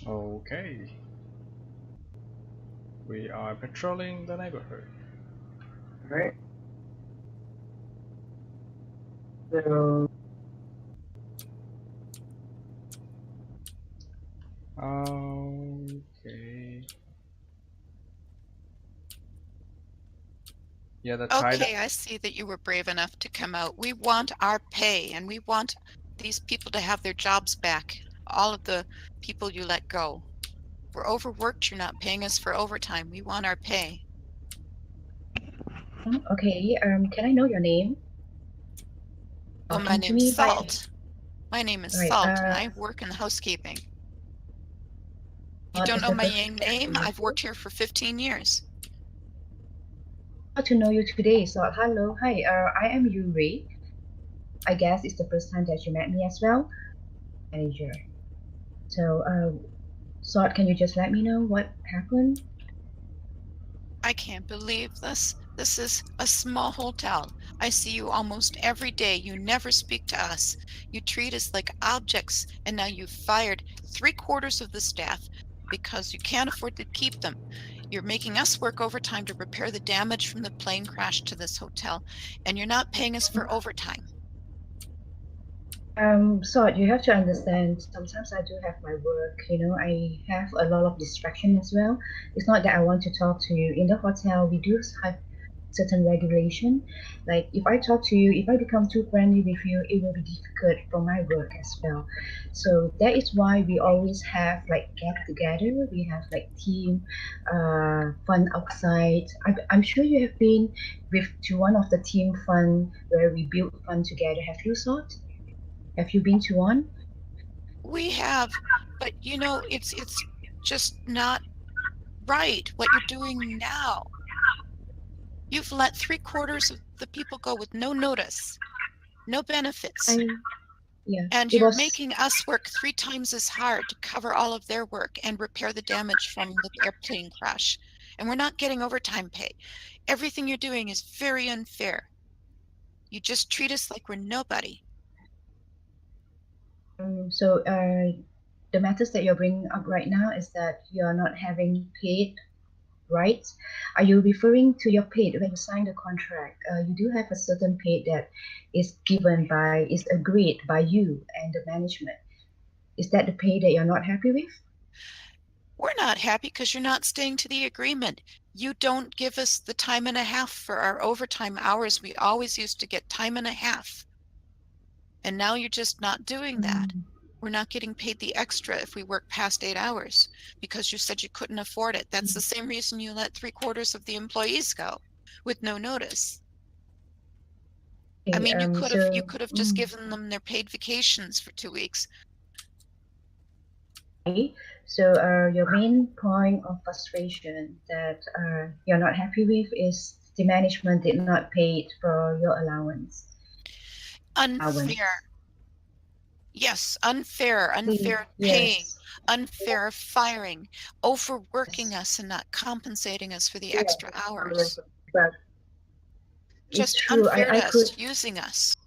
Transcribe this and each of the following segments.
Okay. We are patrolling the neighborhood. Alright. So, Okay. Yeah, the title. Okay, I see that you were brave enough to come out. We want our pay, and we want these people to have their jobs back. All of the people you let go. We're overworked. You're not paying us for overtime. We want our pay. Okay, can I know your name? Oh, my Talking to name's me by Salt. My name is Right, Salt, and I work in housekeeping. You don't is know the my person name? I've worked here for 15 years. glad to know you today. So, hello, hi, I am Yuri. I guess it's the first time that you met me as well, manager. So, Sort, can you just let me know what happened? I can't believe this. This is a small hotel. I see you almost every day. You never speak to us. You treat us like objects, and now you've fired 3/4 of the staff because you can't afford to keep them. You're making us work overtime to repair the damage from the plane crash to this hotel, and you're not paying us for overtime. Sort, you have to understand, sometimes I do have my work, I have a lot of distraction as well. It's not that I want to talk to you. In the hotel, we do have certain regulation. Like if I talk to you, if I become too friendly with you, it will be difficult for my work as well. So that is why we always have like get together. We have like team fun outside. I'm sure you have been to one of the team fun where we build fun together. Have you thought? Have you been to one? We have, but it's just not right what you're doing now. You've let 3/4 of the people go with no notice, no benefits. Yeah, And it you're was. making us work 3 times as hard to cover all of their work and repair the damage from the airplane crash. And we're not getting overtime pay. Everything you're doing is very unfair. You just treat us like we're nobody. So the matters that you're bringing up right now is that you're not having paid, right? Are you referring to your paid when you sign the contract? You do have a certain paid that is agreed by you and the management. Is that the pay that you're not happy with? We're not happy because you're not staying to the agreement. You don't give us the time and a half for our overtime hours. We always used to get time and a half. And now you're just not doing that. We're not getting paid the extra if we work past 8 hours because you said you couldn't afford it. That's the same reason you let 3/4 of the employees go with no notice. I Okay, mean, you could have just mm, given them their paid vacations for 2 weeks. okay. So your main point of frustration that you're not happy with is the management did not pay for your allowance. Unfair. Yes, unfair paying, Yes. unfair firing, overworking us and not compensating us for the extra hours. It's Just true. unfair I to could us, using us.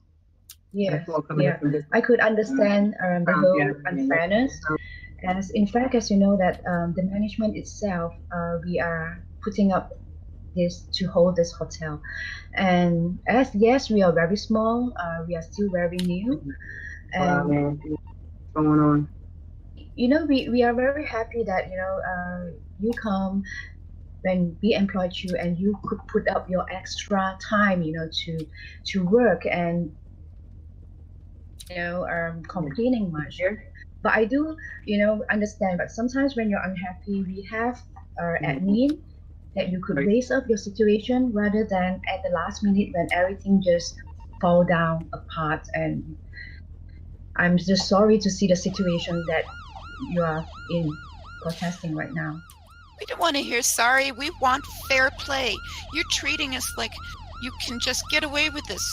Yeah, yeah. I could understand the whole unfairness, as in fact, as you know that the management itself, we are putting up this to hold this hotel, and as yes, we are very small. We are still very new, wow, and man, what's going on? we are very happy that you come when we employed you and you could put up your extra time to work and complaining much. But I do understand. But sometimes when you're unhappy, we have admin that you could raise up your situation rather than at the last minute when everything just fall down apart. And I'm just sorry to see the situation that you are in protesting right now. We don't want to hear sorry. We want fair play. You're treating us like you can just get away with this.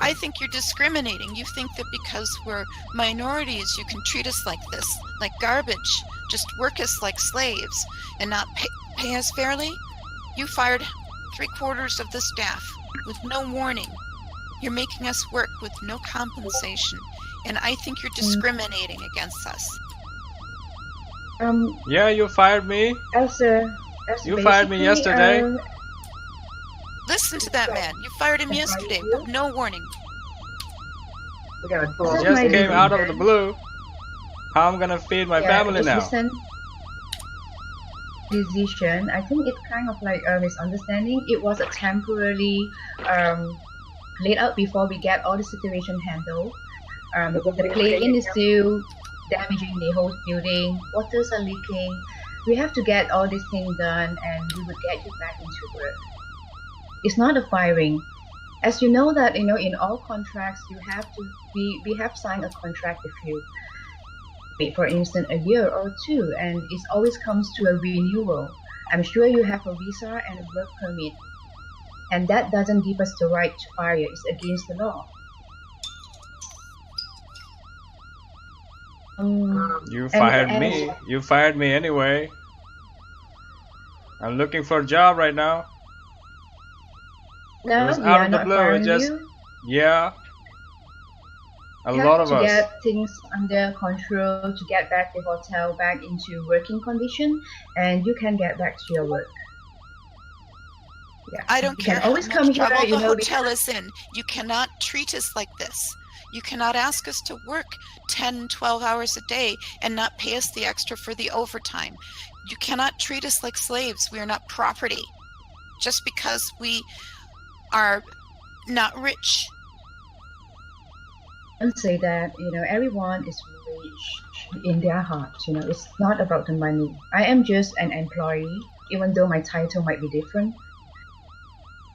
I think you're discriminating. You think that because we're minorities, you can treat us like this, like garbage, just work us like slaves and not pay us fairly? You fired 3/4 of the staff with no warning. You're making us work with no compensation, and I think you're discriminating against us. Yeah, you fired me. As You fired me basically, yesterday. Listen to that man. You fired him yesterday with no warning. We got a This call. is Just my came out of the decision. blue. How I'm gonna feed my family just now? listen. Decision. I think it's kind of like a misunderstanding. It was a temporarily laid out before we get all the situation handled. The plane is still damaging the whole building. Waters are leaking. We have to get all this thing done, and we would get you back into work. It's not a firing. As you know that in all contracts you have to we have signed a contract with you. For instance, a year or two, and it always comes to a renewal. I'm sure you have a visa and a work permit, and that doesn't give us the right to fire. It's against the law. You fired and me. You fired me anyway. I'm looking for a job right now. It No, was we out are of the not blue. firing Just you. yeah. A We lot have of to us. get things under control to get back the hotel back into working condition, and you can get back to your work. Yeah. I don't You care can how always come much here, trouble the we hotel is in. You cannot treat us like this. You cannot ask us to work 10, 12 hours a day and not pay us the extra for the overtime. You cannot treat us like slaves. We are not property. Just because we are not rich. don't say that. Everyone is rich in their heart. It's not about the money. I am just an employee, even though my title might be different.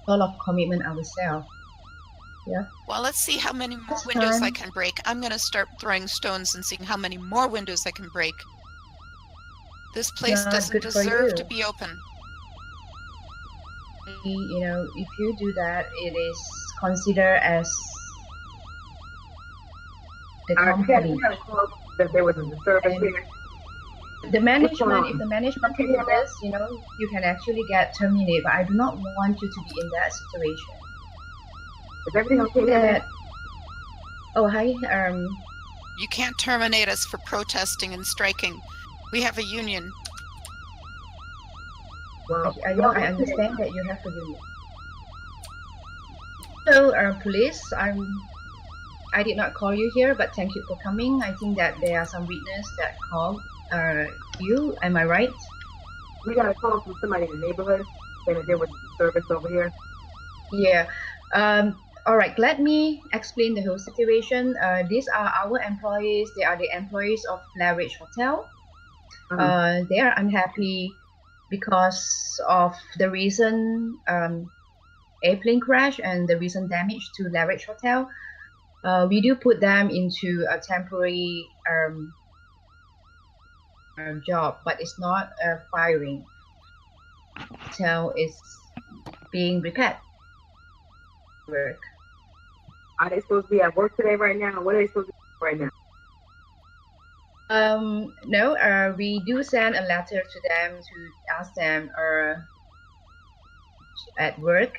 A lot of commitment ourselves. Yeah. Well, let's see how many more That's windows I fine. can break. I'm going to start throwing stones and seeing how many more windows I can break. This place Not doesn't good for deserve to you. be open. If you do that, it is considered as the company. That there was a disturbance And here. the management, on? if the management can do this, you can actually get terminated. But I do not want you to be in that situation. Is everything okay? That. Oh, hi. You can't terminate us for protesting and striking. We have a union. Well, I know. I understand that you have a union. So, police, I did not call you here, but thank you for coming. I think that there are some witnesses that called you. Am I right? we got a call from somebody in the neighborhood saying that there was a disturbance over here. Yeah. All right. Let me explain the whole situation. These are our employees. They are the employees of Lavish Hotel. They are unhappy because of the recent airplane crash and the recent damage to Lavish Hotel. We do put them into a temporary job, but it's not firing. Hotel is being repaired. Work. Are they supposed to be at work today right now? What are they supposed to do right now? No, we do send a letter to them to ask them at work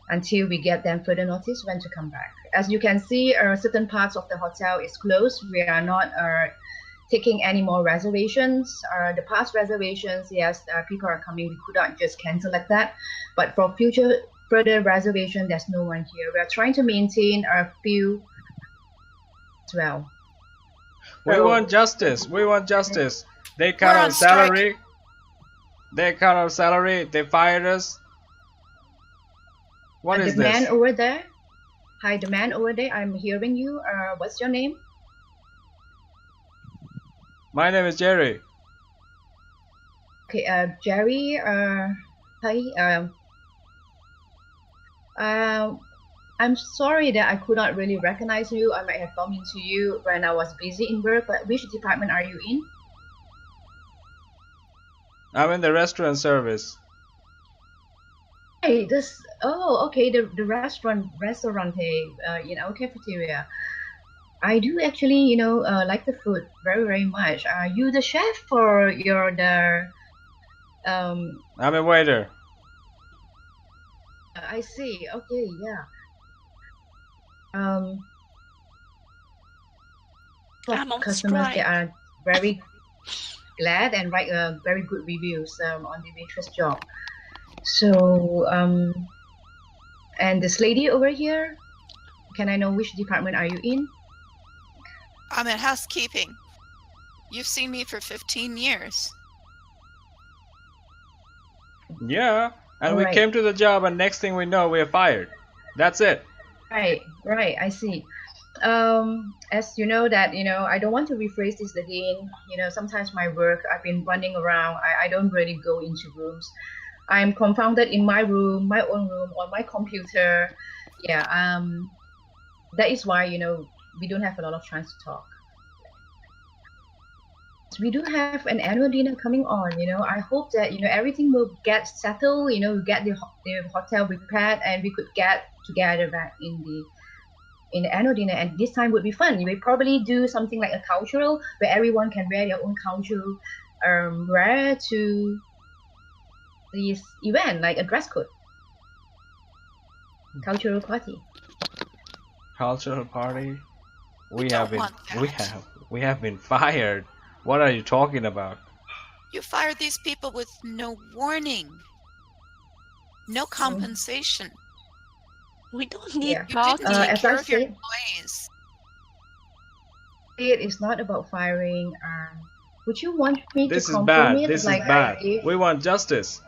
until we get them further notice when to come back. As you can see, certain parts of the hotel is closed. We are not taking any more reservations. The past reservations, yes, people are coming. We could not just cancel like that. But for further reservation, there's no one here. We are trying to maintain a few as well. We want justice. We want justice. They cut We're our on strike. salary. They cut our salary. They fired us. What is The man this? over there. Hi, the man over there. I'm hearing you. What's your name? My name is Jerry. Okay, Jerry. Hi. I'm sorry that I could not really recognize you. I might have bumped into you when I was busy in work. But which department are you in? I'm in the restaurant service. Hey, this. Oh, okay. The restaurant. Hey, in our cafeteria. I do actually, like the food very, very much. Are you the chef or you're the? I'm a waiter. I see. Okay, yeah. I'm on Customers, strike. they are very glad and write very good reviews on the waitress job. So and this lady over here, can I know which department are you in? I'm in housekeeping. You've seen me for 15 years. Yeah, and we Alright. came to the job, and next thing we know, we're fired. That's it. Right, I see. As you know that, I don't want to rephrase this again. Sometimes my work, I've been running around. I don't really go into rooms. I'm confounded in my room, my own room, on my computer. Yeah, that is why, we don't have a lot of chance to talk. We do have an annual dinner coming on. I hope that, everything will get settled, get the hotel prepared, and we could get together back in the annual dinner, and this time would be fun. We probably do something like a cultural, where everyone can wear their own cultural wear to this event, like a dress code. Cultural party. Cultural party. We don't have been want that. we have been fired. What are you talking about? You fired these people with no warning. No compensation. We don't need Yeah. You talk. didn't take As care I of your said, employees. it is not about firing. Would you want me This to is confirm bad. it? This is like I bad. did? We want justice.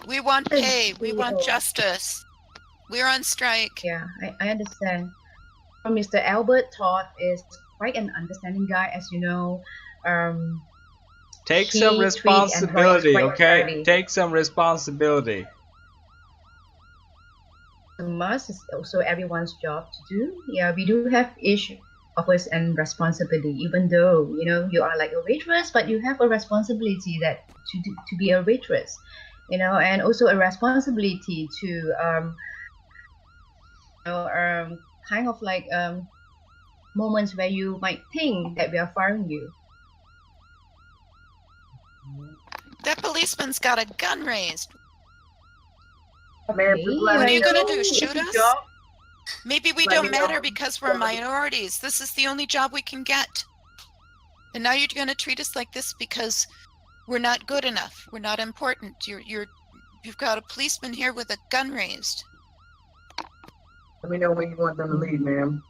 We want pay. We want Oh. justice. We're on strike. Yeah, I understand. Mr. Albert Todd is quite an understanding guy, as you know. Take He some treats responsibility, employees quite okay? fairly. Take some responsibility. A must is also everyone's job to do. Yeah, we do have each of us and responsibility, even though you are like a waitress, but you have a responsibility that to be a waitress, and also a responsibility to kind of like moments where you might think that we are firing you. That policeman's got a gun raised. Man, Okay, What are you gonna know, do, it's shoot a us? job. Maybe we Let don't me know. matter because we're minorities. This is the only job we can get. And now you're going to treat us like this because we're not good enough. We're not important. You've got a policeman here with a gun raised. Let me know when you want them to leave, ma'am.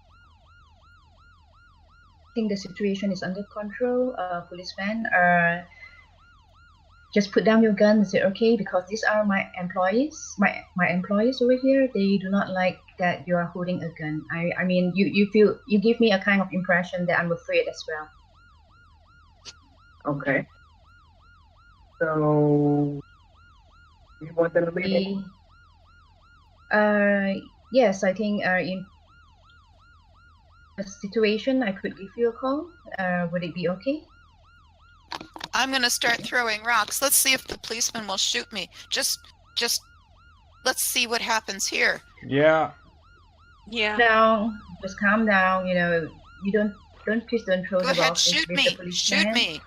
I think the situation is under control. Policeman, just put down your gun. Is it okay? Because these are my employees. My employees over here. They do not like that you are holding a gun. I mean, you give me a kind of impression that I'm afraid as well. Okay. So you want them to leave? Yes, I think in a situation I could give you a call. Would it be okay? I'm going to start throwing rocks. Let's see if the policeman will shoot me. Just let's see what happens here. Yeah. Yeah. Now, just calm down. You don't please don't throw Go the ahead, rocks shoot with me. the policeman. Shoot me.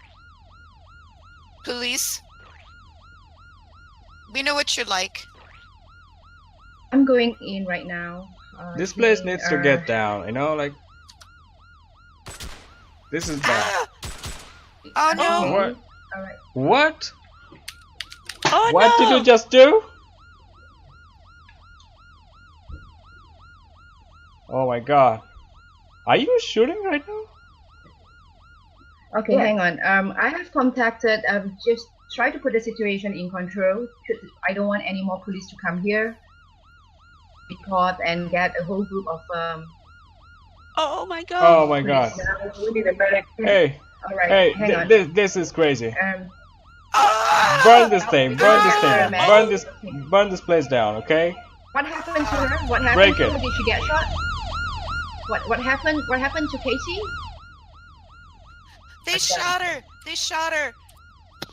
Police. We know what you're like. I'm going in right now. This place taking, needs to get down, like this is bad. Ah! Oh no! What? All right. What? Oh What no! did you just do? Oh my god. Are you shooting right now? Okay, Yeah. hang on. I have contacted. Just try to put the situation in control. I don't want any more police to come here. Report and get a whole group of Oh my god! Oh my god. Now we need a medic. Hey, All right, hey, hang on. this is crazy. Ah! Burn this thing, burn this thing, Oh. burn this place down, okay? What happened to her? What happened Break to it. her? Did she get shot? What happened? What happened to Casey? They shot her. They shot her.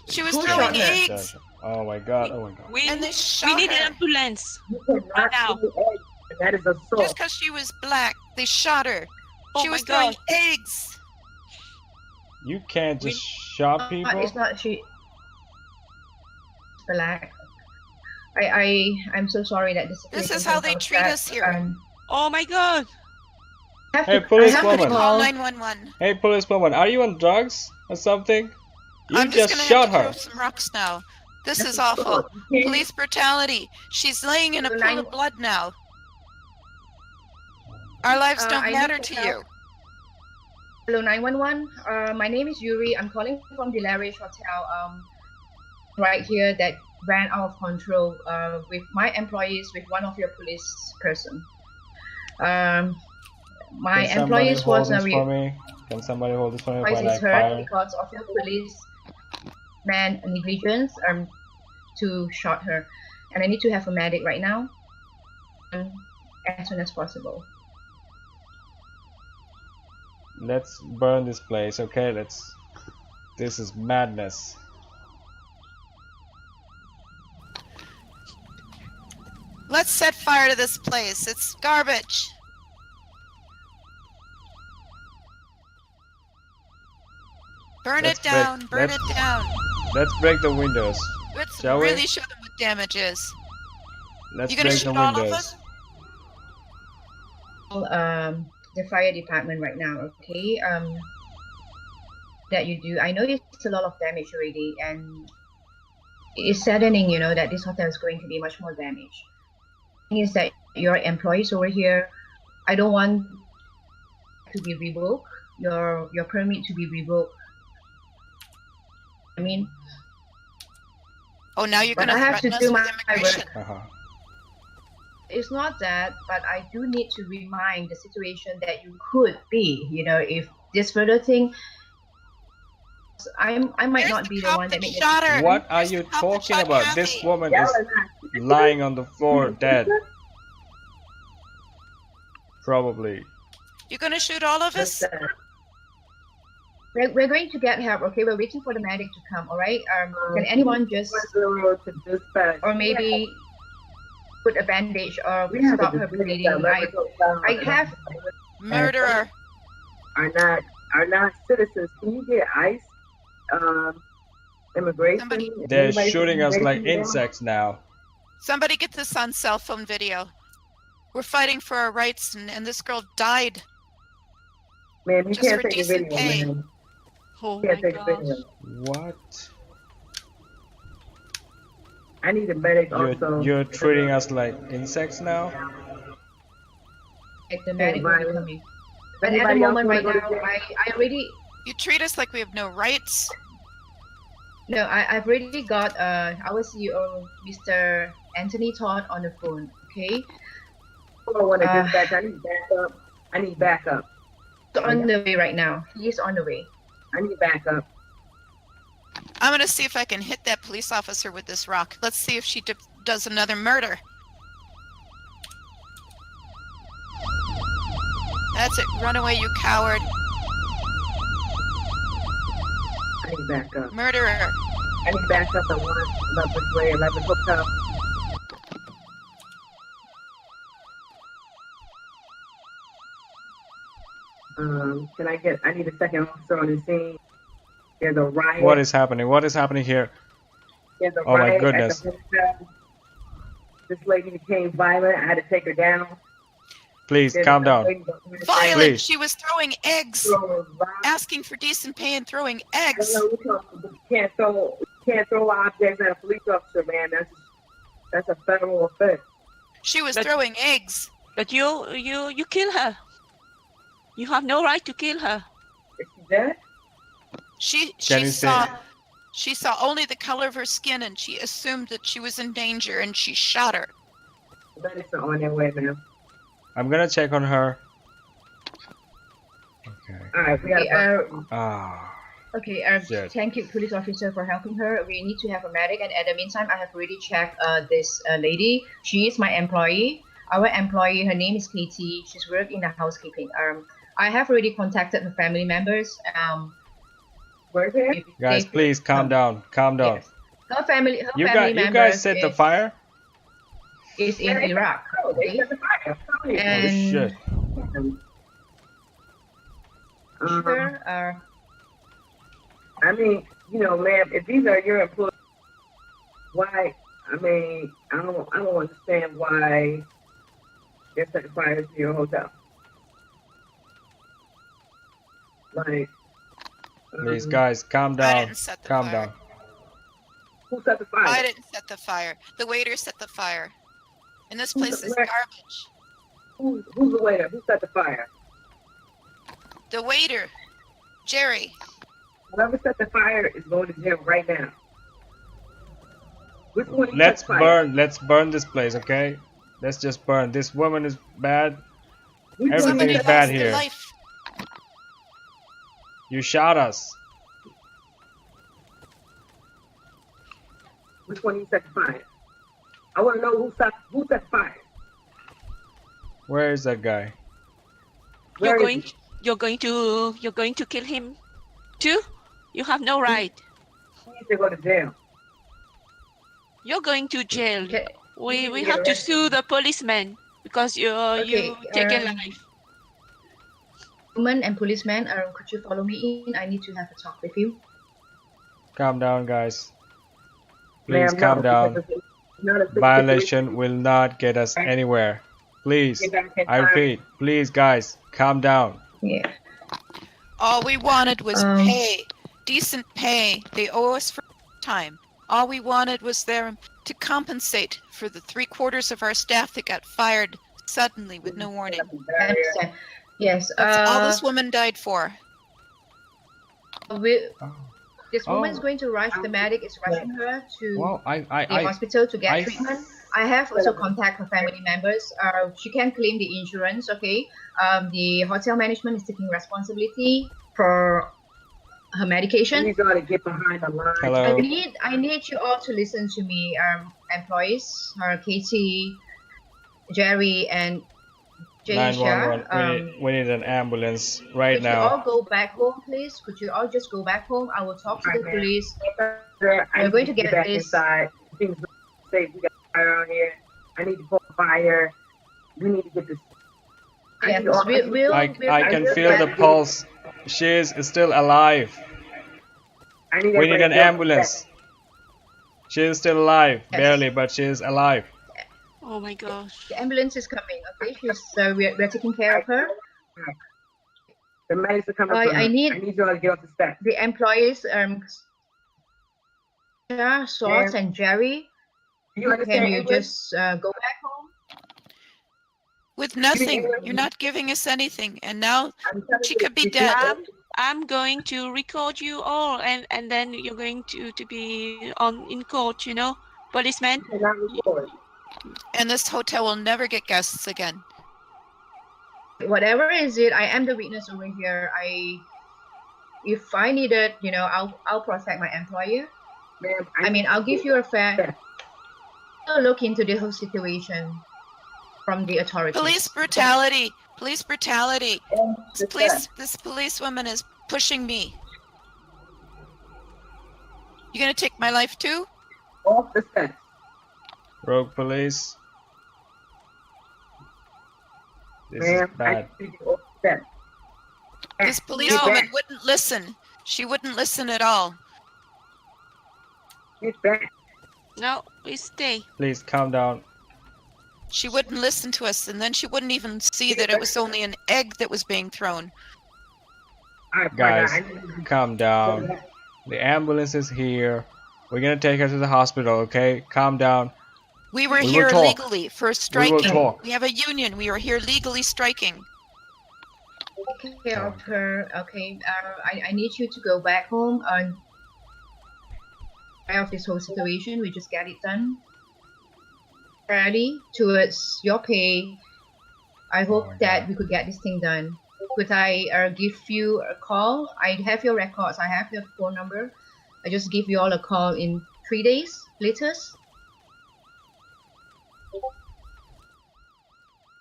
She was Who throwing shot her? eggs. Oh my god, oh my god. We, And they we shot need her. an ambulance. You cannot Now. do eggs. That is Just assault. because she was black, they shot her. Oh She my was throwing god. eggs. You can't just shot people? It's not she. Black. I'm so sorry that this. This situation is how they comes treat back. us here. Oh my god! Hey, I policewoman. have to Call call. 911. Hey, policewoman, are you on drugs or something? You I'm just just gonna shot have to her. throw some rocks now. This That's is assault. awful. You can't- Police brutality. She's laying in a pool of blood now. Our lives don't I need matter to to help. you. Hello, 911. My name is Yuri. I'm calling from the Riot Hotel. Right here that ran out of control. With my employees, with one of your police person. My Can somebody employees hold was this for me? Can somebody hold this for me while I is hurt fire? because of your police man negligence to shot her, and I need to have a medic right now, as soon as possible. Let's burn this place, okay? This is madness. Let's set fire to this place. It's garbage. Burn Let's it down. Burn let's- it down. Let's break the windows. Let's Shall we? really show them what damage is. Let's You gonna break shoot the all of windows. us? The fire department right now, okay? That you do. I know it's a lot of damage already, and it's saddening, you know, that this hotel is going to be much more damage. Thing is that your employees over here, I don't want to be revoked, your permit to be revoked. I mean, Oh, now you're but gonna I have to threaten us do with my immigration. work. It's not that, but I do need to remind the situation that you could be, you know, if this further thing, I might There's not the be the cop one that that made shot her. What are There's the you cop that talking shot about? This Kathy. woman Y'all is are not- lying on the floor, dead. Probably. You gonna shoot all of us? Listen, We're going to get help, okay? We're waiting for the medic to come, all right? Can anyone just, 1-0 to dispatch. or maybe put a bandage or We have stop a her dispute bleeding? that I have, Murderer. are not citizens. Can you get ICE? Immigration. Somebody- They're Anybody from shooting us like immigration down? insects now. Somebody get this on cell phone video. We're fighting for our rights, and this girl died. Man, you Just can't for take a decent video, pay. man. Oh You my can't take a gosh. video. What? I need a medic also. You're treating us like insects now? like, the medic will be Right. coming. But at the Anybody else moment wanna right go to now, jail? I already, You treat us like we have no rights. no, I've already got our CEO, Mr. Anthony Todd, on the phone, okay? I want to Uh, dispatch. I need backup. I need backup. He's on the way right now. He is on the way. I need backup. I'm gonna see if I can hit that police officer with this rock. Let's see if she does another murder. That's it. Run away, you coward. I need backup. Murderer. I need backup at 111 Way, 11 Hotel. Can I get? I need a second officer on the scene. There's a riot. What is happening? What is happening here? There's a Oh my riot goodness. At the hotel. This lady became violent. I had to take her down. Please There's calm another down. lady behind the Violent. Please. She was throwing eggs, throwing rocks. asking for decent pay and throwing I eggs. know you can't throw objects at a police officer, man. That's a federal offense. She was But- throwing eggs. But you kill her. You have no right to kill her. Is she dead? She Can you say- saw only the color of her skin, and she assumed that she was in danger, and she shot her. The medics are on their way, man. I'm gonna check on her. Okay. All right, we got Okay, Ah. okay, Shit. thank you, police officer, for helping her. We need to have a medic, and at the meantime, I have already checked this lady. She is my employee. Our employee, her name is Katie. She's worked in the housekeeping. I have already contacted her family members. Where's it? If Guys, they- please calm down. Calm down. Yes. Her family You members guys set the fire? is in Iraq. Oh, they Okay? set the fire. Oh, yeah. Oh And shit. sure, I mean, you know, ma'am, if these are your employees, why? I mean, I don't understand why they're setting fire to your hotel. Like, Please, guys, calm I down. didn't set the Calm fire. down. who set the fire? I didn't set the fire. The waiter set the fire. And this place is Where- garbage. Who's the waiter? Who set the fire? The waiter, Jerry. Whoever set the fire is going to jail right now. Which one? You Let's set the fire? burn. Let's burn this place, okay? Let's just burn. This woman is bad. Which one Everything Somebody is set- bad lost their here. life. You shot us. Which one you set the fire? I want to know who set the fire. Where is that guy? Where You're is going to kill him too? You have no right. he? He needs to go to jail. You're going to jail. Okay. We have to sue the policeman because you take a life. Woman and policeman, could you follow me in? I need to have a talk with you. Calm down, guys. Please Ma'am, calm no, down. because it's not a Violation will not get us anywhere. Please, Get back in I time. repeat, please, guys, calm down. Yeah. All we wanted was Um, pay, decent pay. They owe us for time. All we wanted was them to compensate for the 3/4 of our staff that got fired suddenly with no warning. I understand. Yes. That's all this woman died for. This woman is Oh. going to rush. The medic is rushing her to Well, the I hospital to get I- treatment. I have also contact her family members. She can claim the insurance. Okay. The hotel management is taking responsibility for her We medication. need y'all to get behind the line. Hello. I need you all to listen to me. Employees, Katie, Jerry, and Jaisha. 911. We need an ambulance right Could you all now. go back home, please? Could you all just go back home? I will talk to the Right, ma'am. police. Sir, I We're need going to get back this- inside. Things safe. We got fire out here. I need to put fire. We need to get this. I Yeah, need all- we'll, I can we'll feel the get- pulse. She is still alive. I need We need everybody an to get ambulance. She is still alive, Yes. barely, but she is alive. Oh my gosh. The ambulance is coming. Okay, we're taking care of her. The medics are coming. I for her. need- I need y'all to get off the steps. The employees, Sarah, Swords, and Jerry. You understand Can you English? just go back home? With nothing. You're not giving us anything. And now I'm telling she you, could be you dead. can't- I'm going to record you all and then you're going to be in court, you know, policeman. you cannot record. And this hotel will never get guests again. Whatever is it, I am the witness over here. If I need it, I'll protect my employer. Ma'am, I mean, I'll give you a fair look into the whole situation from the authorities. Police brutality. Police brutality. This This policewoman is pushing me. You gonna take my life too? off the steps. Rogue police. This is Ma'am, I bad. need you off the steps. This policewoman wouldn't listen. She wouldn't listen at all. Get back. No, we stay. Please calm down. She wouldn't listen to us, and then she wouldn't even see that it was only an egg that was being thrown. All right, Guys, I need you to calm down. The ambulance is here. We're gonna take her to the hospital, okay? Calm down. We were We will here talk. legally for striking. talk. We have a union. We are here legally striking. Take care of her. Okay. I need you to go back home and of this whole situation. We just get it done. Ready towards your pay. I hope my that God. we could get this thing done. Could I give you a call? I have your records. I have your phone number. I just give you all a call in 3 days latest.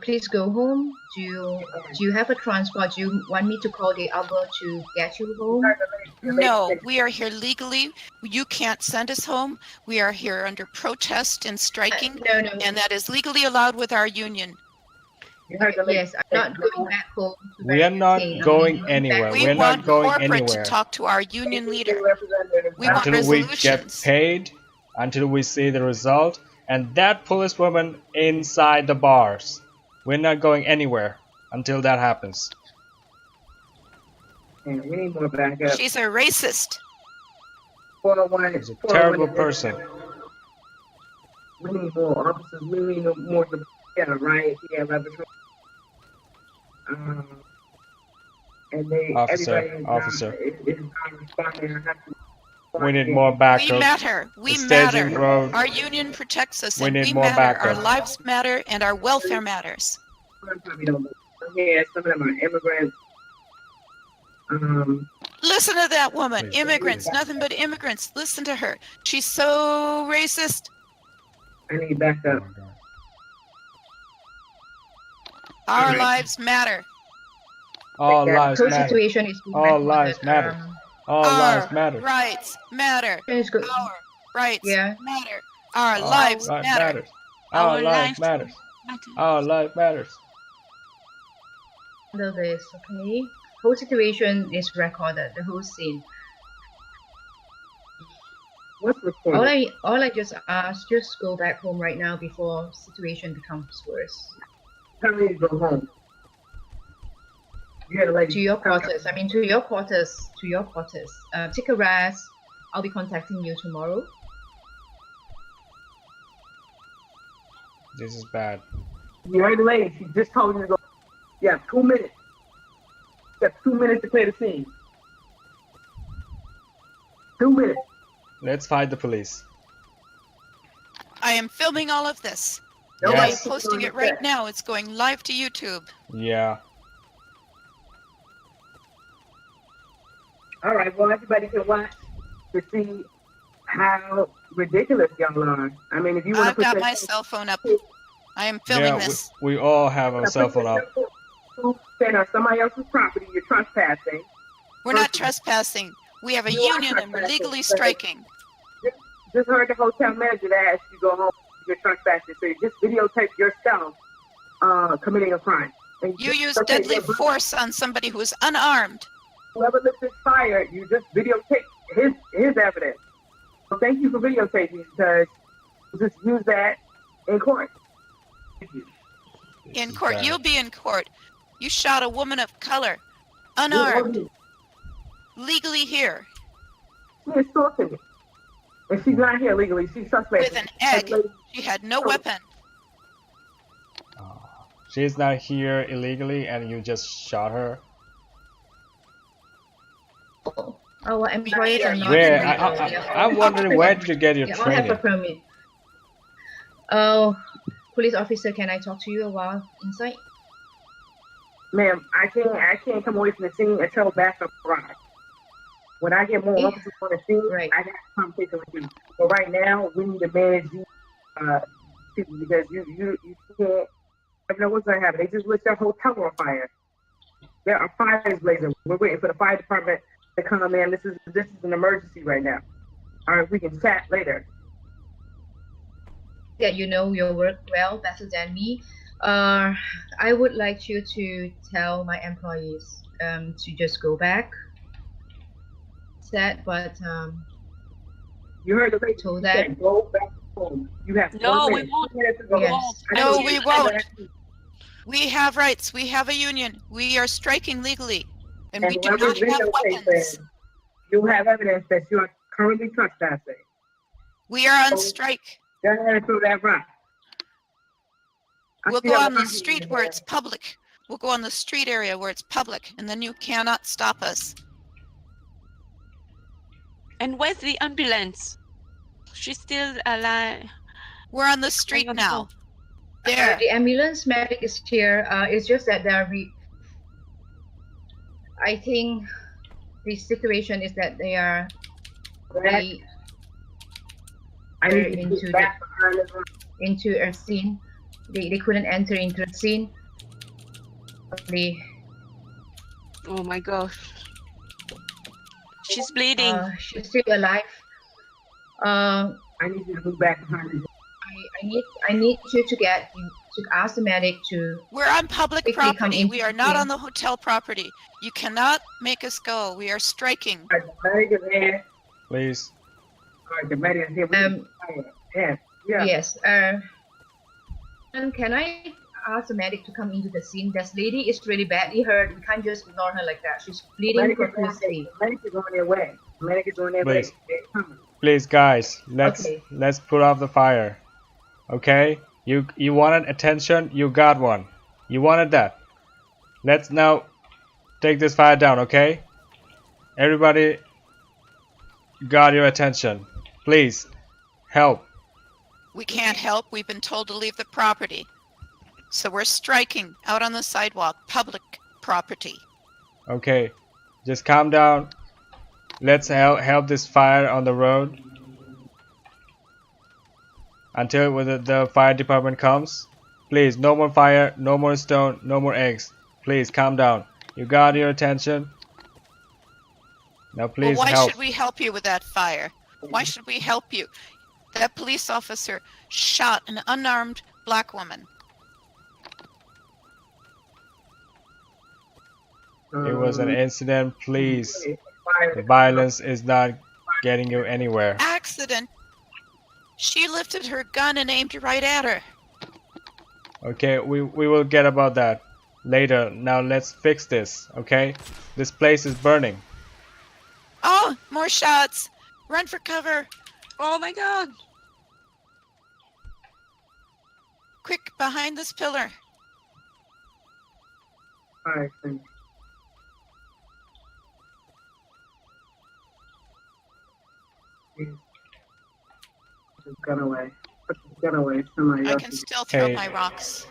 Please go home. Do you have a transport? Do you want me to call the Uber to get you home? No, we are here legally. You can't send us home. We are here under protest and striking, No. and that is legally allowed with our union. You heard the lady. Yes, I'm not going back home. to We are not Vancouver. going I'm anywhere. We We're want not going corporate anywhere to talk to our union leader. We want until we get resolutions. paid, until we see the result, and that policewoman inside the bars. We're not going anywhere until that happens. And we need more backup. She's a racist. 401. She's a terrible person. We need more officers. We need more. Yeah, Riot. Yeah, laboratory. And they, everybody Officer. is responding. We need more We backup. matter. We The staging matter. road. Our union protects us, We and need we more matter. Our backup. lives matter, and our welfare matters. Probably don't know. Yeah, some of them are immigrants. Listen to that woman. Please, Immigrants, please. nothing but immigrants. Listen to her. She's so racist. I need Oh backup. my God. Our Alright. lives matter. All Yeah, lives Whole matter. situation is being All recorded. lives matter. All Our lives matter. rights matter. It's good. Our rights Yeah. matter. Our All lives lives matter. matters. Our Our lives lives matters. matter. Our life matters. Handle this, okay? Whole situation is recorded, the whole scene. What's recorded? All I just ask, just go back home right now before situation becomes worse. Tell me to go home. You had a lady. To your quarters. I mean, to your quarters. To your quarters. Take a rest. I'll be contacting you tomorrow. This is bad. You heard the lady. She just told you to go. You have 2 minutes. You have 2 minutes to clear the scene. 2 minutes. Let's fight the police. I am filming all of this. Yes. I'm posting it right now. It's going live to YouTube. Yeah. All right. Well, everybody can watch to see how ridiculous y'all are. I mean, if you want to I've put got your my cell phone up. I am filming Yeah, this. we all have our cell phone up. Stand on somebody else's property, you're trespassing. We're not trespassing. We have a You are union and we're trespassing, legally but- striking. Just heard the hotel manager that asked you to go home. You're trespassing, so you just videotape yourself committing a crime. And You just use videotape deadly your- force on somebody who is unarmed. Whoever lit this fire, you just videotape his evidence. So thank you for videotaping, because just use that in court. Thank you. This In is court. bad. You'll be in court. You shot a woman of color. Unarmed. She Legally here. assaulted me. And she's not here legally. She's suspect. With an egg. She had no weapon. She's not here illegally and you just shot her. Our employees are not. Where? illegal. I'm wondering, where did you get your They all have a training? permit. Oh, police officer, can I talk to you a while inside? Ma'am, I can't come away from the scene until backup arrives. When I get more Yeah. officers on the scene, Right. I got a conversation with you. But right now, we need to manage these people, because you can't never know what's gonna happen. They just lit their hotel on fire. There are fires blazing. We're waiting for the fire department to come in. This is an emergency right now. All right, we can chat later. That you know your work well, better than me. I would like you to tell my employees to just go back. Sad, but You heard the lady. Told She that. said, go back home. You have No, 1 we minute, won't. 2 minutes to go Yes. home. I No, need we you to won't. back. We have rights. We have a union. We are striking legally. And we do whoever's not have videotaping, weapons. you have evidence that you are currently trespassing. We are on strike. Go ahead and throw that rock. I We'll see go how on the hungry you street are. where it's public. We'll go on the street area where it's public, and then you cannot stop us. And where's the ambulance? She's still alive. We're on the street on now. phone. There. the ambulance medic is here. It's just that I think the situation is that they are they I need to into get back behind this rock. into a scene. They couldn't enter into a scene. Oh my gosh. She's bleeding. She's still alive. I need you to move back behind this rock. I need you to ask the medic to. We're on public Quickly come property. in. We are not Yeah. on the hotel property. You cannot make us go. We are striking. All right, the medic is here. Please. All right, the medic is here. We can fire. Yeah. Yeah. Yes. And can I ask the medic to come into the scene. This lady is really badly hurt. We can't just ignore her like that. She's bleeding Medic is profusely. on their way. Medic is on their way. Please. They're coming. Please, guys, Okay. let's put off the fire. Okay? You wanted attention, you got one. You wanted that. Let's now take this fire down, okay? Everybody got your attention. Please, help. We can't help. We've been told to leave the property. So we're striking out on the sidewalk, public property. Okay, just calm down. Let's help this fire on the road until when the fire department comes. Please, no more fire, no more stone, no more eggs. Please, calm down. You got your attention. Now please Well, why help. should we help you with that fire? Why should we help you? That police officer shot an unarmed black woman. It was an incident, please. Fire. The violence is not getting you anywhere. Accident. She lifted her gun and aimed right at her. Okay, we will get about that later. Now let's fix this, okay? This place is burning. Oh, more shots. Run for cover. Oh my God. Quick, behind this pillar. Fire extinguisher. Put the gun away. Put the gun away. Somebody I else can is- still throw Hey. my rocks.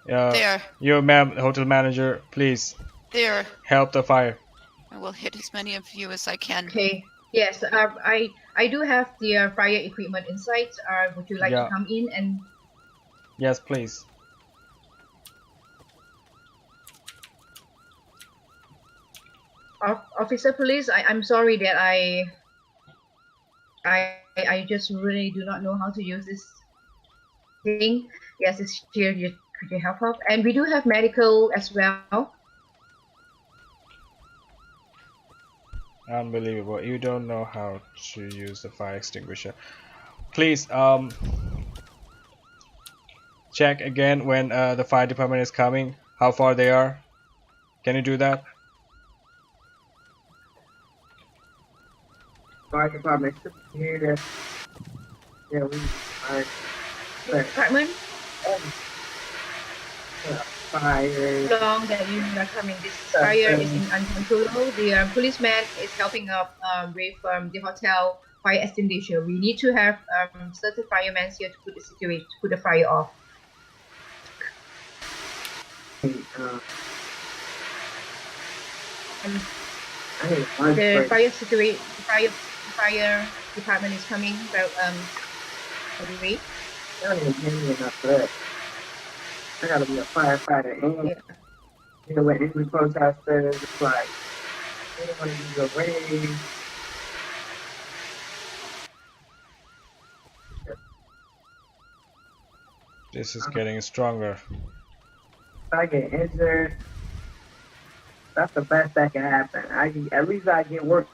There, You, ma'am, hotel manager, please there. help the fire. I will hit as many of you as I can. Okay. Yes, I do have the fire equipment inside. Would you like Yeah. to come in and Yes, please. Officer Police? I'm sorry that I just really do not know how to use this thing. Yes, it's here. Could you help out? And we do have medical as well. Unbelievable. You don't know how to use the fire extinguisher. Please, check again when the fire department is coming, how far they are. Can you do that? Fire department should be here. Yeah, we are. Department, Fire. how long that you are coming? This fire is in uncontrollable. The policeman is helping up with the hotel fire extinguisher. We need to have certain firemen here to put the situation, to put the fire off. I need a lunch The break. fire department is coming. About by the way, They don't even pay me enough for that. I gotta be a firefighter and Yeah. you know what every protester is like. They don't want to use a raise. This is getting stronger. If I get injured, that's the best that can happen. At least I get work.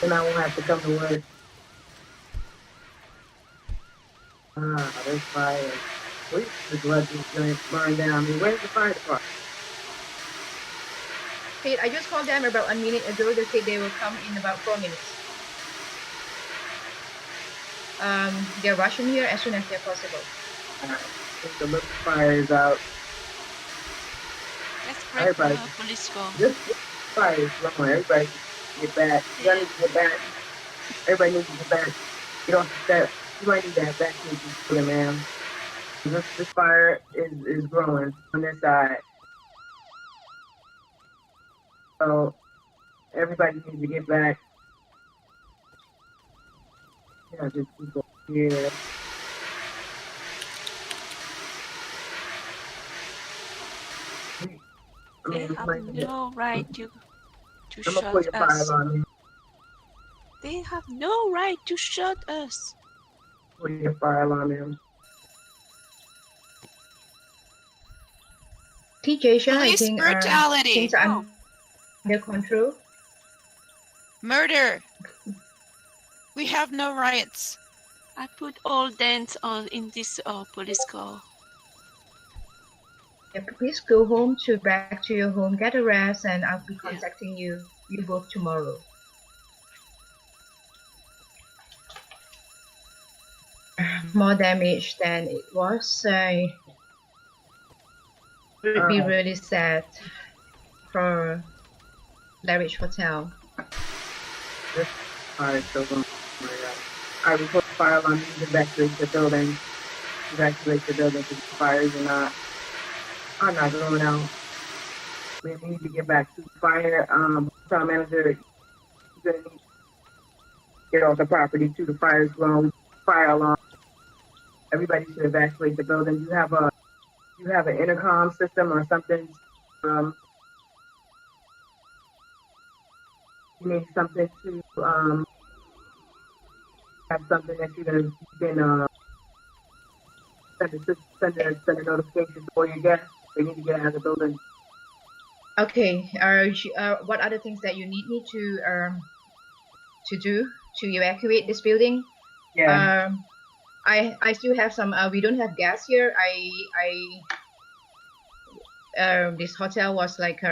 Then I won't have to come to work. This fire. We just let this joint burn down. I mean, where's the fire department? Hey, I just called them about a minute ago. They said they will come in about 4 minutes. They're rushing here as soon as they're possible. If the little fire is out. Let's break Everybody. the police go. This fire is going. Everybody get back. You gotta need to get back. Everybody needs to get back. Get off the steps. You might need to have back for the man. This fire is growing on this side. So everybody needs to get back. Yeah, just keep going here. I They mean, have no right to I'm gonna put shoot your fire us. alarm in. They have no right to shoot us. Put your fire alarm in. TJ, I Police think brutality. things are under control. Murder. We have no rights. I put all dents on in this police car. Yeah, please go home back to your home, get a rest, and I'll be contacting you both tomorrow. More damage than it was. It would be really sad for Lavish Hotel. Alright, so I report fire alarm, you evacuate the building. Evacuate the building because the fires are not going out. We need to get back to the fire. Town manager, you're gonna need to get off the property to the fire's grown. Fire alarm. Everybody should evacuate the building. You have an intercom system or something. You need something to have something that you can send a notification for your guests. They need to get out of the building. Okay. What other things that you need me to do to evacuate this building? Yeah. I still have some. We don't have gas here. This hotel was like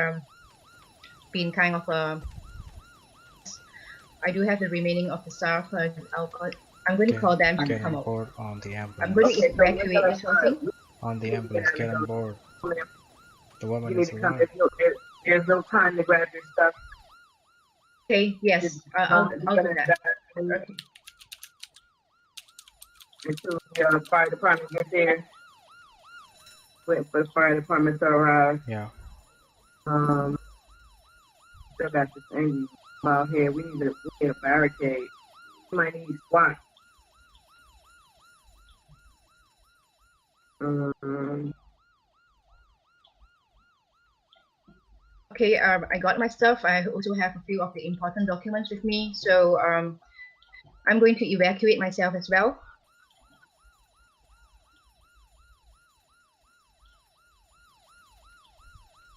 been kind of I do have the remaining of the staff. I'm going to call them to Get come on out. board on the ambulance. I'm going to evacuate this whole thing. On the ambulance, get on board. The You woman need is to come. alive. There's no time to grab your stuff. Okay. Yes. I'll do that. Okay. Until the fire department gets there. Wait for the fire department to arrive. Yeah. Still got this angry out here. We need a barricade. We might need SWAT. Okay. I got my stuff. I also have a few of the important documents with me. So I'm going to evacuate myself as well.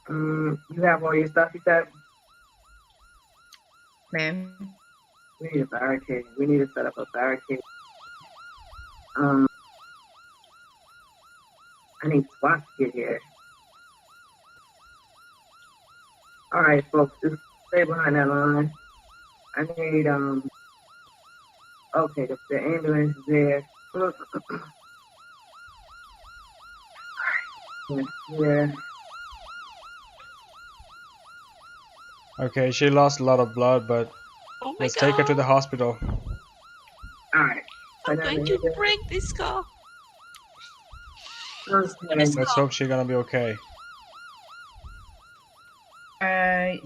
You have all your stuff, you said? Ma'am. We need a barricade. We need to set up a barricade. I need SWAT to get here. All right, folks, just stay behind that line. I need, okay, the ambulance is there. Yeah. Okay, she lost a lot of blood, but Oh my let's God. take her to the hospital. All right. I'm going to break this car. Let's hope she's gonna be okay.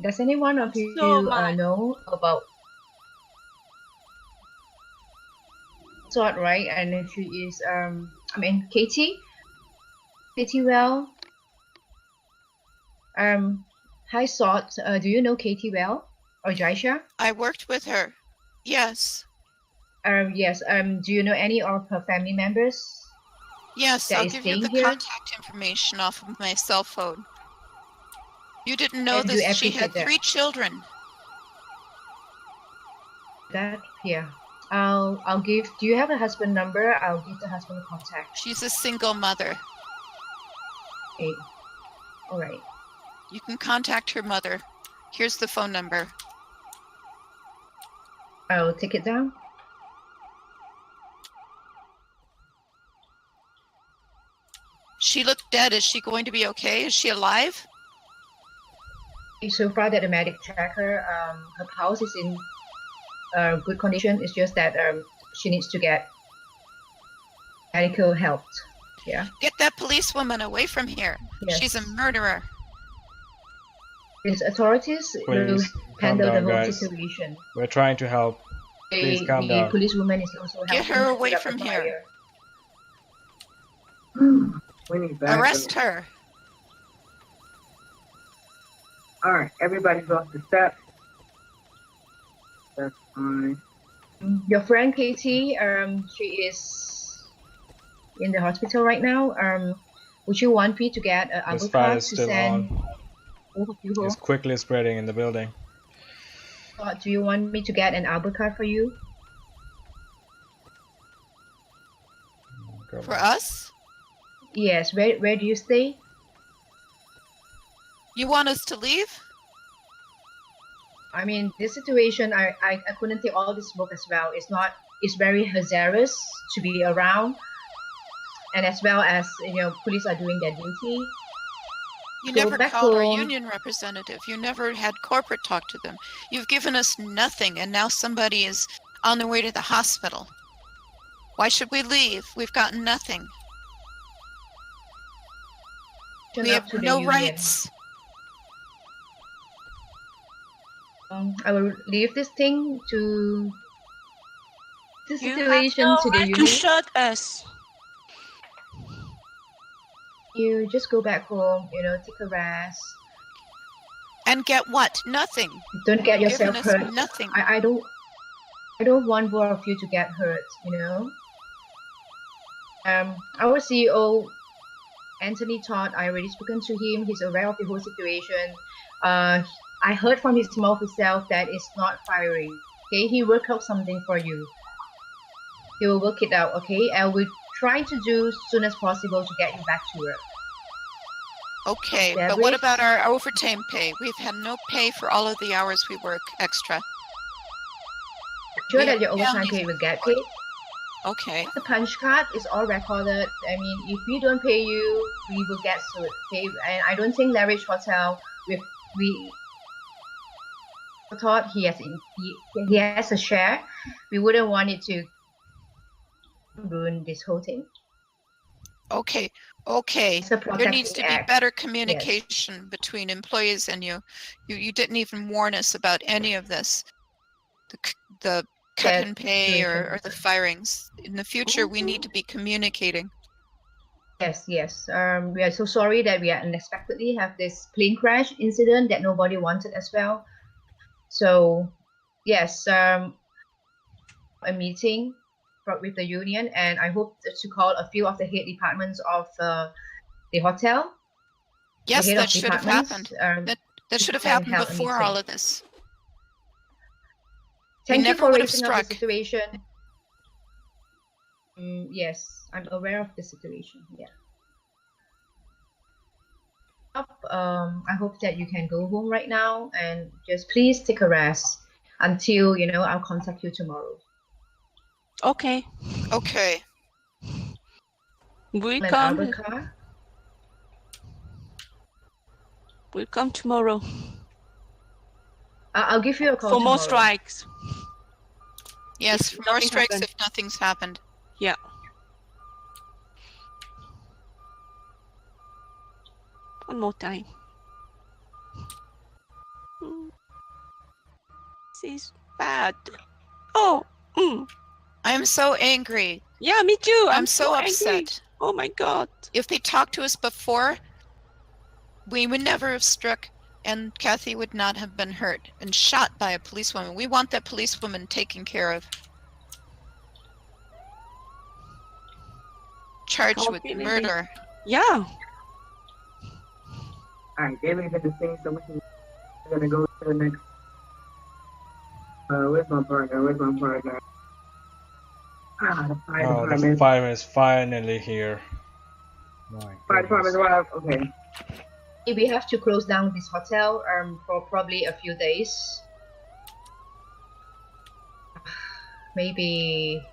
Does anyone of you So much. know about Sort, right? And she is Katie well. Hi Sort, do you know Katie well or Jaisha? I worked with her. Yes. Yes. Do you know any of her family members? Yes, That I'll is give you staying the here? contact information off of my cell phone. You didn't know I do this. She had appreciate that. 3 children. That yeah. I'll give. Do you have a husband number? I'll give the husband a contact. She's a single mother. Okay. All right. You can contact her mother. Here's the phone number. I'll take it down. She looked dead. Is she going to be okay? Is she alive? So far that the medic checked her, her pulse is in good condition. It's just that she needs to get medical help. Yeah. Get that policewoman away from here. Yes. She's a murderer. These authorities will Please, calm handle down, the whole guys. situation. We're trying to help. Please calm The down. policewoman is also helping Get her to away put up from the here. fire. We need backup. Arrest her. All right, everybody's off the steps. That's fine. Your friend Katie, she is in the hospital right now. Would you want me to get an This fire advocate is to still send on. both of you home? It's quickly spreading in the building. Or do you want me to get an advocate for you? Go For back. us? Yes. Where do you stay? You want us to leave? I mean, this situation, I couldn't take all this smoke as well. It's very hazardous to be around, and as well as police are doing their duty. You Go never back called our home. union representative. You never had corporate talk to them. You've given us nothing, and now somebody is on their way to the hospital. Why should we leave? We've got nothing. We Up have to the no union. rights. I will leave this thing to the You have situation no to the right to union. shut us. You just go back home, take a rest. And get what? Nothing. Don't get You've yourself given us hurt. nothing. I don't want both of you to get hurt, Our CEO, Anthony Todd, I already spoken to him. He's aware of the whole situation. I heard from his mouth itself that it's not firing. Okay, he work out something for you. He will work it out, okay? And we'll try to do as soon as possible to get you back to work. Okay, Yeah, but what Grace? about our overtime pay? We've had no pay for all of the hours we work extra. Sure We that your have overtime families. pay will get paid. Okay. The punch card is all recorded. I mean, if we don't pay you, we will get sued. Okay, and I don't think Lavish Hotel we thought he has a share. We wouldn't want it to ruin this whole thing. Okay. It's a There needs to protecting be act. better communication between employees and you. You didn't even warn us about any of this. The cut That in pay or the situation. firings. In the future, we need to be communicating. Yes. We are so sorry that we unexpectedly have this plane crash incident that nobody wanted as well. So, yes, a meeting with the union, and I hope to call a few of the head departments of the hotel. Yes, head that of should have departments, happened. That should have and happened held a before meeting. all of this. Thank you never for would have raising up the struck. situation. Yes, I'm aware of the situation. Yeah. I hope that you can go home right now and just please take a rest until I'll contact you tomorrow. Okay. Okay. We An come. Albert car. We'll come tomorrow I'll give you a call for tomorrow. more strikes. Yes, If for more nothing strikes happened. if nothing's happened. Yeah. One more time. This is bad. Oh. I am so angry. Yeah, me too. I'm so angry. upset. Oh my God. If they talked to us before, we would never have struck, and Kathy would not have been hurt and shot by a policewoman. We want that policewoman taken care of. Charged with Okay, maybe. murder. Yeah. Alright, they're leaving the scene, so we're gonna go to the next. Where's my partner? The fire Oh, the department. fireman is finally here. My Fire goodness. department's arrived. Okay. We have to close down this hotel for probably a few days. Maybe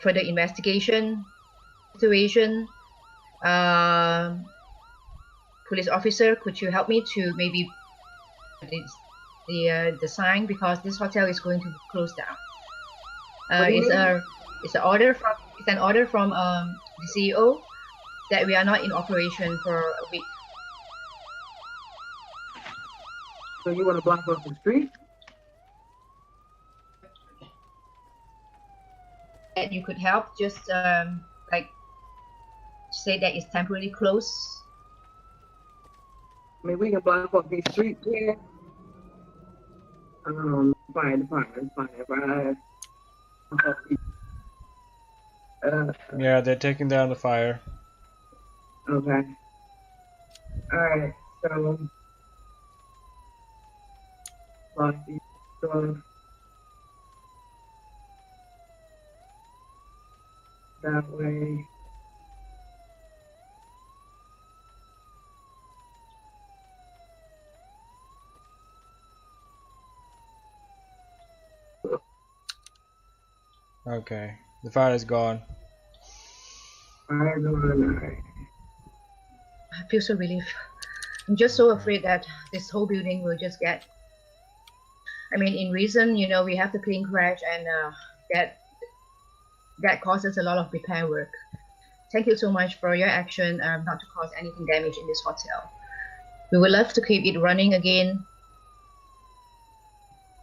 further investigation situation. Police officer, could you help me to maybe the sign, because this hotel is going to close down. It's an order from the CEO that we are not in operation for a week. So you want to block off the street? That you could help, just like say that it's temporarily closed. I mean, we can block off these streets here. Fire department, fire. Yeah, they're taking down the fire. Okay. Alright, so block these doors. That way. Okay, the fire is gone. Fire's on. Alright. I feel so relieved. I'm just so Okay. afraid that this whole building will just get. I mean, in reason, you know, we have the plane crash, and that causes a lot of repair work. Thank you so much for your action, not to cause anything damage in this hotel. We would love to keep it running again.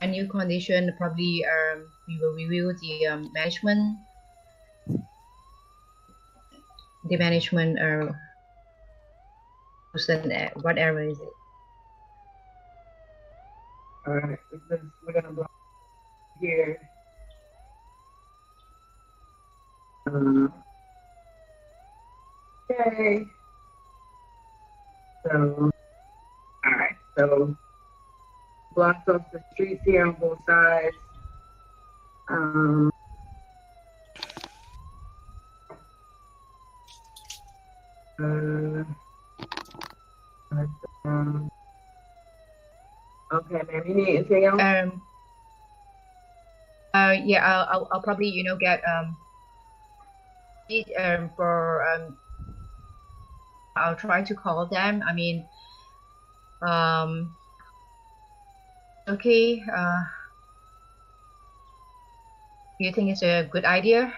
A new condition, probably we will review the management. The management person, whatever is it. Alright, we're gonna block here. Okay. So, alright, so blocked off the streets here on both sides. Okay, ma'am, you need anything else? Yeah, I'll probably, you know, get I'll try to call them. I mean, okay. Do you think it's a good idea?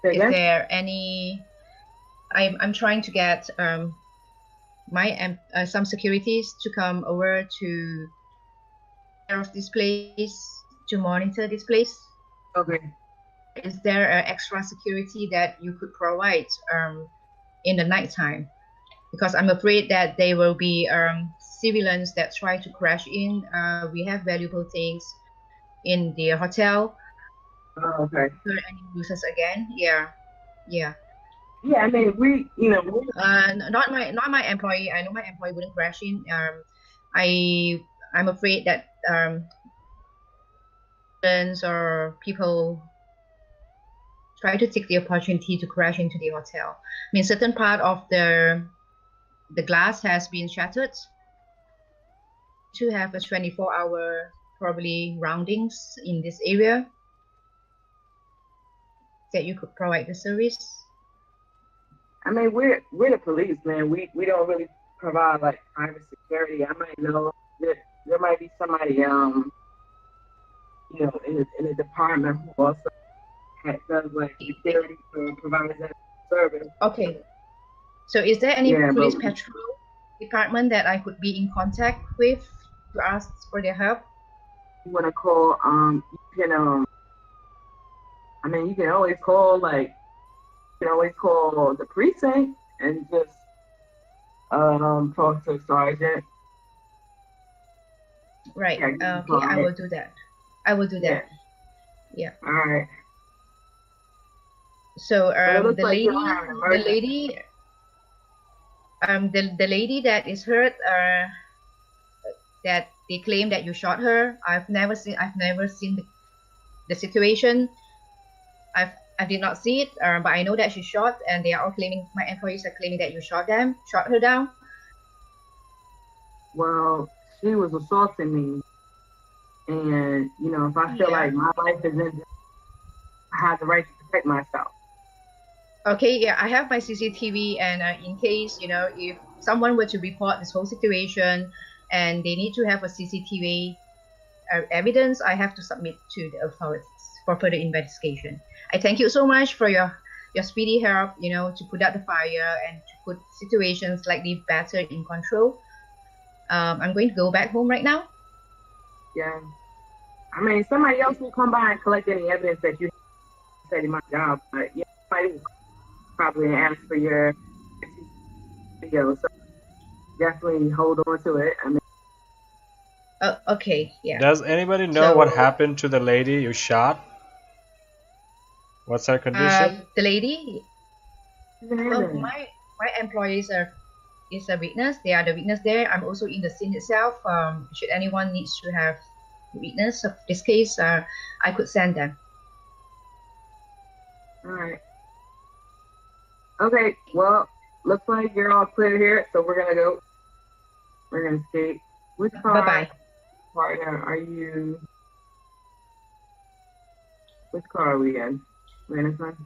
Is there any? I'm trying to get my some securities to come over to care of this place, to monitor this place. Okay. Is there extra security that you could provide in the nighttime? Because I'm afraid that there will be civilians that try to crash in. We have valuable things in the hotel. Oh, okay. Any users again? Yeah. Yeah, I mean, Not my employee. I know my employee wouldn't crash in. I'm afraid that students or people try to take the opportunity to crash into the hotel. I mean, certain part of the glass has been shattered. To have a 24-hour probably roundings in this area that you could provide the service. I mean, we're the police, man. We don't really provide like private security. I might know that there might be somebody you know, in the department who also does like security or provides that service. Okay. So is there any police patrol department that I could be in contact with to ask for their help? You want to call? You can I mean, you can always call the precinct and just talk to a sergeant. Right. Yeah, okay, I will do that. I will do that. Yeah. All right. So the lady that is hurt, that they claim that you shot her. I've never seen the situation. I did not see it, but I know that she shot, and they are all claiming, my employees are claiming that you shot her down. Well, she was assaulting me, and you know, if I feel like my life is in, I have the right to protect myself. Okay, yeah, I have my CCTV, and in case, you know, if someone were to report this whole situation, and they need to have a CCTV evidence, I have to submit to the authorities for further investigation. I thank you so much for your speedy help, you know, to put out the fire and to put situations slightly better in control. I'm going to go back home right now. Yeah. I mean, somebody else will come by and collect any evidence that you said in my job, but yeah, somebody will probably ask for your video, so definitely hold on to it. I mean, okay, yeah. Does anybody know what happened to the lady you shot? What's her condition? The lady? Well, my employees is a witness. They are the witness there. I'm also in the scene itself. Should anyone needs to have witness of this case, I could send them. All right. Okay. Well, looks like you're all clear here, so we're gonna go. We're gonna escape. Which Bye-bye. partner are you? Which car are we in? Renaissance?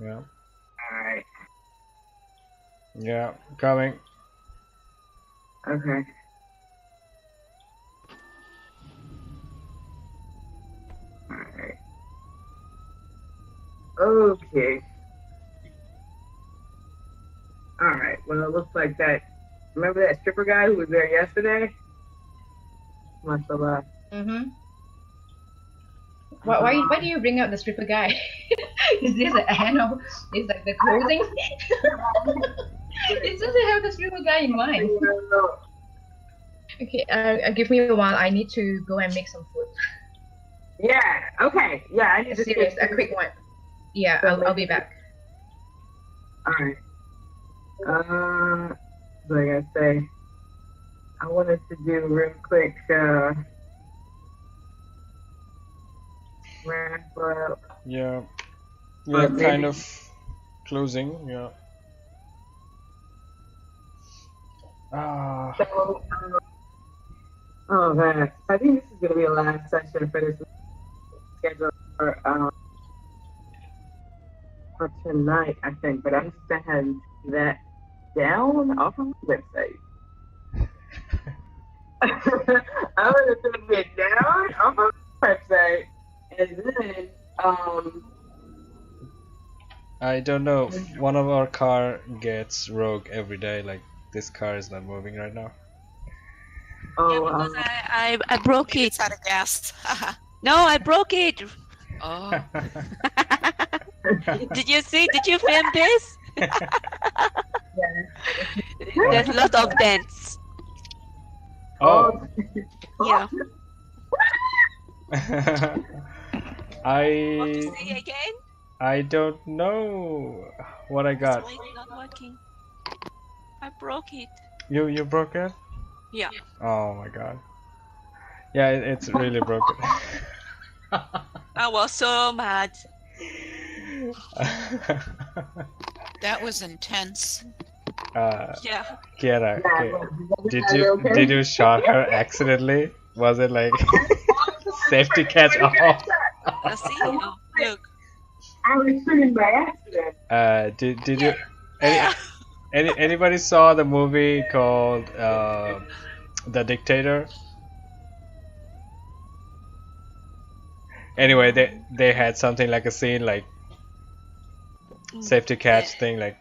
Yeah. Alright. Yeah, coming. Okay. Alright. Okay. Alright, well, it looks like that. Remember that stripper guy who was there yesterday? Must have left. Mm-hmm. Why do you bring up the stripper guy? Is this the end of? Is like the closing? It doesn't have the stripper guy in mind. Okay, give me a while. I need to go and make some food. Yeah, okay. Yeah, I need to Serious, a quick one. Yeah, I'll be back. Alright. Like I say, I wanted to do real quick, wrap up. Yeah. Yeah, Maybe- kind of closing, yeah. Ah, So, oh man, I think this is gonna be the last session for this schedule for tonight, I think. But I'm just gonna have that down off of the website. I'm gonna take it down off of the website, and then I don't know. One of our car gets rogue every day. Like this car is not moving right now. Yeah, because I broke Maybe it. it's out of gas. No, I broke it. Oh, Did you see? Did you film this? There's a lot of dents. Oh. Yeah. I Want to see again? I don't know what I got. Why it's not working? I broke it. You broke it? Yeah. Oh my god. Yeah, it's really broken. I was so mad. that was intense. Yeah. Kiara, did did you shot her accidentally? Was it like safety catch off? See? Oh, look. I was shooting by accident. Did you anybody saw the movie called The Dictator? Anyway, they had something like a scene like safety catch thing, like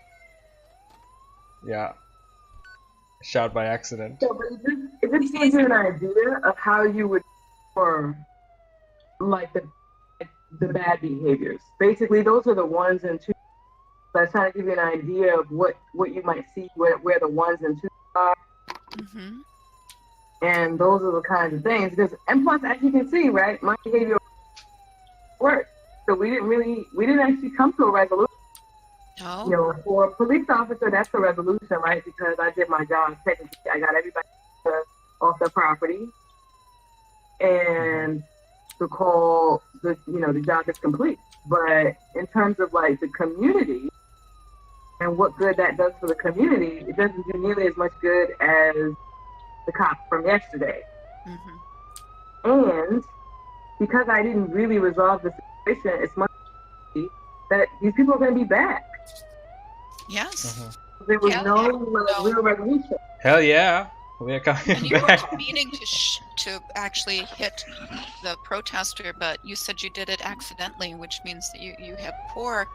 yeah, shot by accident. So, but it just gives you an idea of how you would form like the bad behaviors. Basically, those are the ones and twos. So I was trying to give you an idea of what you might see where the ones and twos are. Mm-hmm. And those are the kinds of things. Because, and plus, as you can see, right, my behavior worked. So we didn't actually come to a resolution. No. You know, for a police officer, that's a resolution, right? Because I did my job. Technically, I got everybody off the property, and the call, the job is complete. But in terms of like the community and what good that does for the community, it doesn't do nearly as much good as the cop from yesterday. Mm-hmm. And because I didn't really resolve the situation, it's much that these people are going to be back. Yes. There was Yeah, no no. real resolution. Hell yeah, we are And coming you back. weren't meaning to actually hit the protester, but you said you did it accidentally, which means that you have poor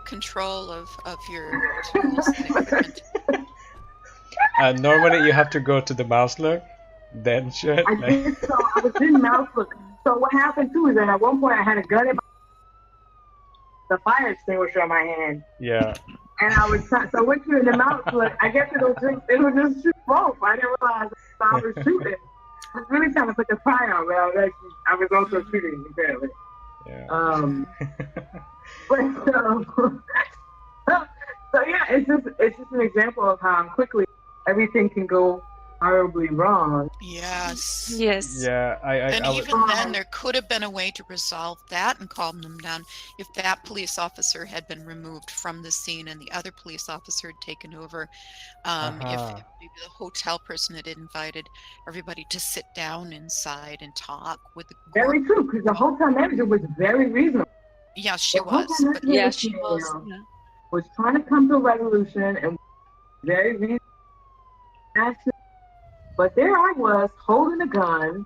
control of your tools and equipment. Normally you have to go to the mouse look, then shit. I Like, did so. I was in mouse look. So what happened too is that at one point I had a gun in the fire extinguisher in my hand, yeah. and I was so once you're in the mouse look, I guess it was just shoot both. I didn't realize I was shooting. I was really trying to put the fire out, but I was also shooting apparently. Yeah. But so yeah, it's just an example of how quickly everything can go horribly wrong. Yes. Yes. Yeah, And I would. even then, there could have been a way to resolve that and calm them down if that police officer had been removed from the scene and the other police officer had taken over. If maybe the hotel person had invited everybody to sit down inside and talk with the Very court. true, because the hotel manager was very reasonable. Yeah, she The was. hotel But manager Yeah, was she was. female, Yeah. was trying to come to a resolution and very reasonable. But there I was holding a gun,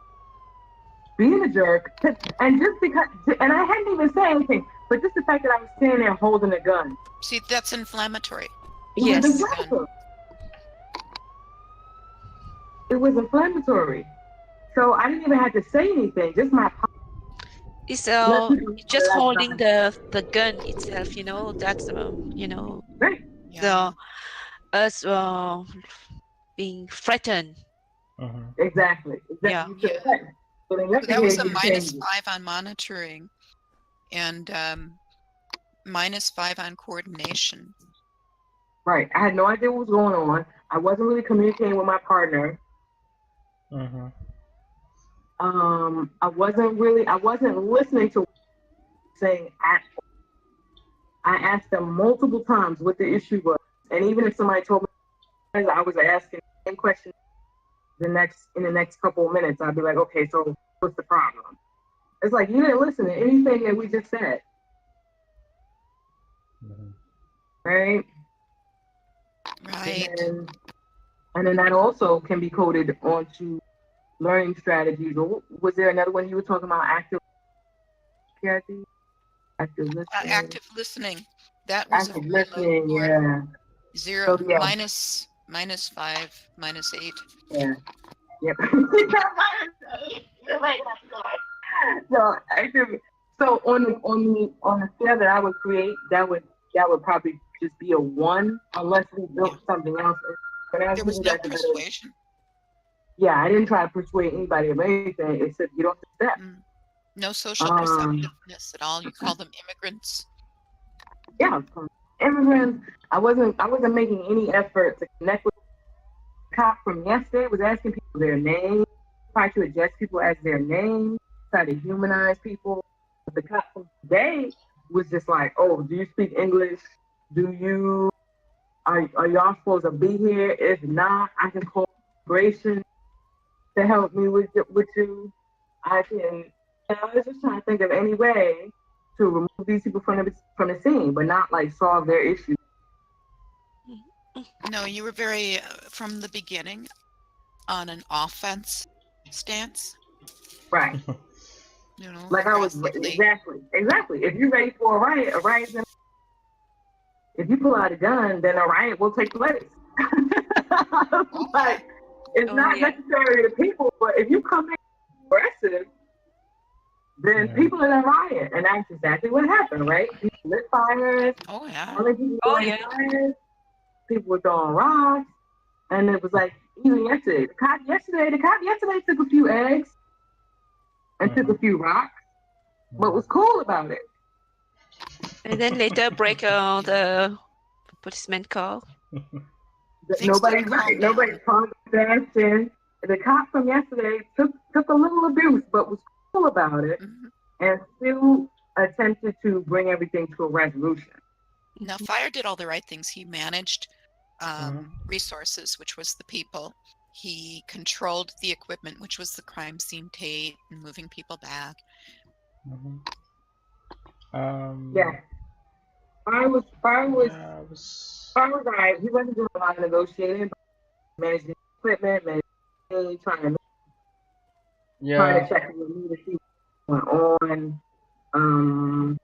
being a jerk, and just because, and I hadn't even said anything, but just the fact that I was standing there holding a gun, see, that's inflammatory. it was Yes. Holding a gun. inflammatory. It was inflammatory. So I didn't even have to say anything. Just my It's let people know just that I was holding behind. the gun itself, that's Right. Yeah. us being threatened. Exactly. Yeah. You feel Yeah. threatened. So they So that was a investigated changes. -5 on monitoring and -5 on coordination. Right. I had no idea what was going on. I wasn't really communicating with my partner. I wasn't listening to what he was saying at all. I asked them multiple times what the issue was. And even if somebody told me I was asking the same question in the next couple of minutes, I'd be like, okay, so what's the problem? It's like you didn't listen to anything that we just said. Right? Right. And then that also can be coded onto learning strategies. Or was there another one you were talking about? Kathy? Active listening. Active listening. That was Active a very low listening, score. yeah. 0, So, yeah. -5, -8. Yeah. Yep. So active. So on the scale that I would create, that would probably just be a 1, unless we built something else. But I There give was you no guys a better. persuasion. Yeah, I didn't try to persuade anybody of anything except you don't step. No social perceptiveness at all. You call them immigrants. Yeah, immigrants. I wasn't making any effort to connect with the cop from yesterday. Was asking people their names, try to address people as their names, try to humanize people. But the cop from today was just like, "Oh, do you speak English? Do you are y'all supposed to be here? If not, I can call immigration to help me with you. I can." And I was just trying to think of any way to remove these people from the scene, but not like solve their issues. No, you were very, from the beginning, on an offense stance. Right. Like I was exactly. If you're ready for a riot's gonna. If you pull out a gun, then a riot will take place. Like it's not necessarily the people, but if you come in aggressive, then people are gonna riot, and that's exactly what happened, right? People lit fires. Oh yeah. Fires. People were throwing rocks, and it was like even yesterday. The cop yesterday took a few eggs and took a few rocks. What was cool about it? And then later break the policeman car. Nobody's called Sebastian. The cop from yesterday took a little abuse, but was cool about it, and still attempted to bring everything to a resolution. Now, Fire did all the right things. He managed resources, which was the people. He controlled the equipment, which was the crime scene tape and moving people back. Yeah. Fire was right. He wasn't doing a lot of negotiating, but managing equipment, trying to check with me to see what's going on.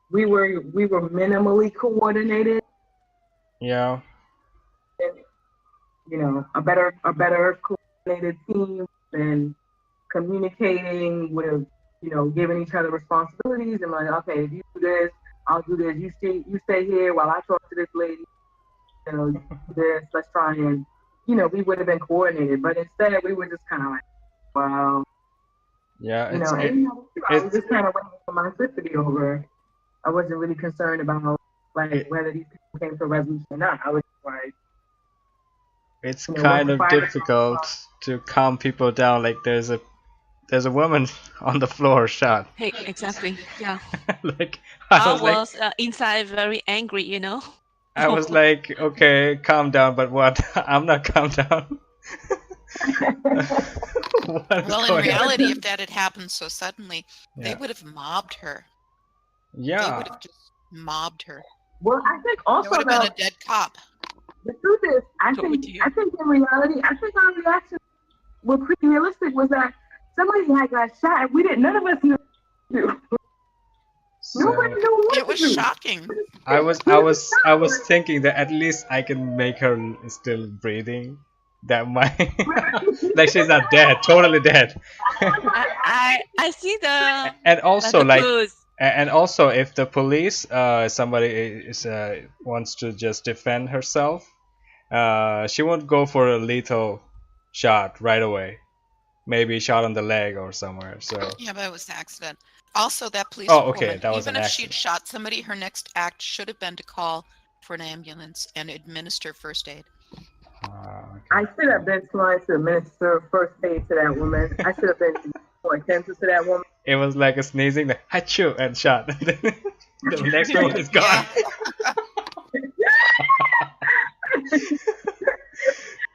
We were minimally coordinated. Yeah. And, a better coordinated team and communicating with, giving each other responsibilities and like, okay, if you do this, I'll do this. You stay here while I talk to this lady. You do this. Let's try and, we would have been coordinated, but instead we were just kind of like, wow. Yeah. I was just kind of waiting for my sister to be over. I wasn't really concerned about whether these people came to a resolution or not. I was just like, it's You know, once kind the of fire difficult to calm people down. Like there's a woman on the floor shot. Hey, exactly. Yeah. Like I I was like was inside very angry, you know. I was like, okay, calm down, but what? I'm not calm down. What's Well, in going on? reality, if that had happened so suddenly, they Yeah. would have mobbed her. They Yeah. would have just mobbed her. Well, I think There also would have been though, a dead cop. the truth is, I Told think you. in reality, I think our reactions were pretty realistic. Was that somebody had got shot and we didn't? None of us knew. What to do. Nobody So knew what It to was do. shocking. I was thinking that at least I can make her still breathing. That might like she's not dead, totally dead. I see And also the like clues. and also if the police somebody is wants to just defend herself, she won't go for a lethal shot right away. Maybe shot on the leg or somewhere. So Yeah, but it was an accident. Also, that police oh, okay, woman, that was even an if she'd accident. shot somebody, her next act should have been to call for an ambulance and administer first aid. I should have been trying to administer first aid to that woman. I should have been more attentive to that woman. It was like a sneezing, like achoo, and shot. The next one is gone.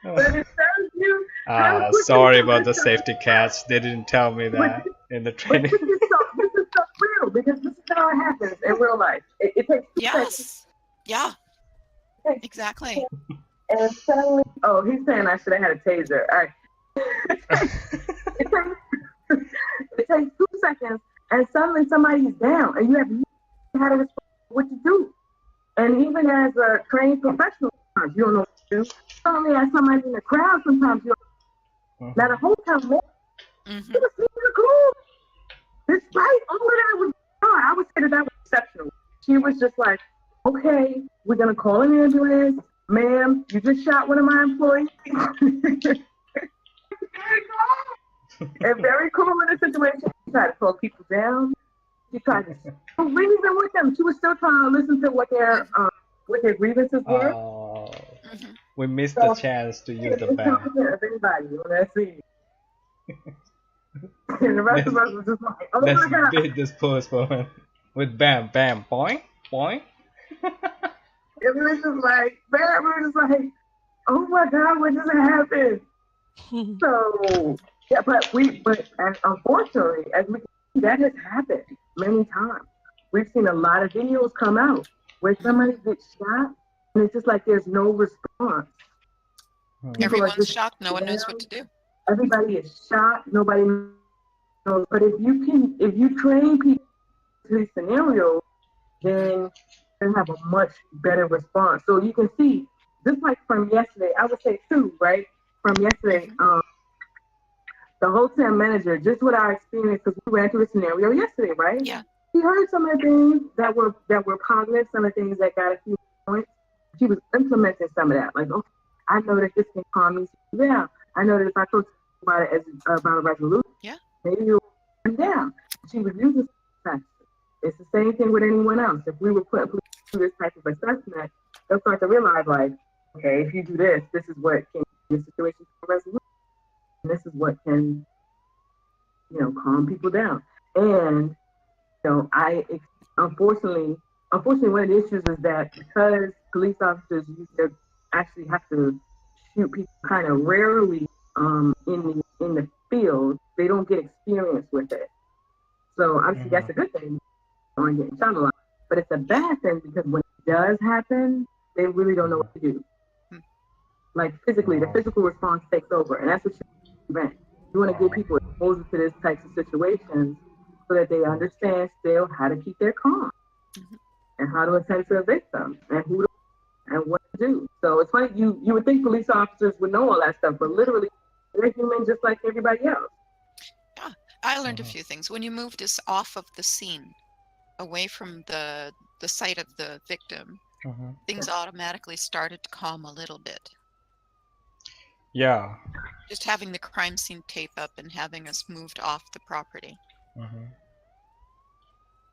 But it tells you how quickly Sorry you about the let safety catch. They didn't tell me that in the But training. this is so real because this is how it happens in real life. It takes 2 seconds. Yes. Yeah, exactly. And suddenly, oh, he's saying I should have had a taser. All right. it takes 2 seconds, and suddenly somebody's down, and you have how to respond, what to do. And even as a trained professional, sometimes you don't know what to do. Suddenly, as somebody in the crowd, sometimes you don't. Now, the hotel man, Mm-hmm. it was super cool. Despite all of that was gone, I would say that was exceptional. She was just like, okay, we're going to call an ambulance. Ma'am, you just shot one of my employees. And very cool in the situation. She tried to calm people down. She tried to reason with them. She was still trying to listen to what their grievances were. Oh, Mm-hmm. we missed the chance to use the bam. Of anybody on that scene. And the rest of us was just like, oh Let's my God. beat this postman with bam, bam, boing, boing. It was just like, man, we were just like, oh my God, what just happened? So, yeah, but and unfortunately, as we can see, that has happened many times. We've seen a lot of videos come out where somebody gets shot and it's just like there's no response. People are Everyone's just shocked. No one knows down. what to do. Everybody is shot. Nobody knows. But if you train people to these scenarios, then they have a much better response. So you can see, just like from yesterday, I would say too, right? From yesterday, the hotel manager, just what I experienced, because we ran through a scenario yesterday, right? Yeah. He heard some of the things that were positive, some of the things that got a few points. She was implementing some of that, like, okay, I know that this can calm me down. I know that if I talk about it as about a resolution, maybe you'll calm down. She was using tactics. It's the same thing with anyone else. If we were put through this type of assessment, they'll start to realize, like, okay, if you do this, this is what can be a situation for resolution. And this is what can, calm people down. And, unfortunately, one of the issues is that because police officers actually have to shoot people kind of rarely in the field, they don't get experience with it. So obviously that's a good thing, on getting shot a lot. But it's a bad thing because when it does happen, they really don't know what to do. Like physically, the physical response takes over, and that's what you prevent. You want to give people exposure to this types of situations so that they understand still how to keep their calm and how to attend to a victim and who to, and what to do. So it's funny, you would think police officers would know all that stuff, but literally they're human just like everybody else. Yeah, I learned a few things. When you moved us off of the scene, away from the site of the victim, things automatically started to calm a little bit. Yeah. Just having the crime scene tape up and having us moved off the property.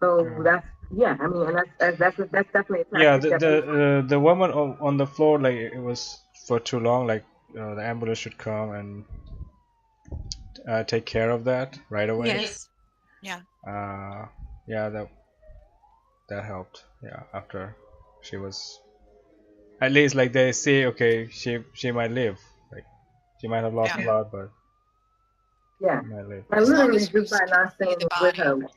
So that's and that's definitely a yeah. The woman on the floor, like it was for too long. Like the ambulance should come and take care of that right away. Yes. Yeah. Yeah, that helped. Yeah, after she was at least like they see, okay, she might live. Like she might have lost a Yeah. lot, but Yeah. she might live. And As long literally as we just by can not see staying the with body. her,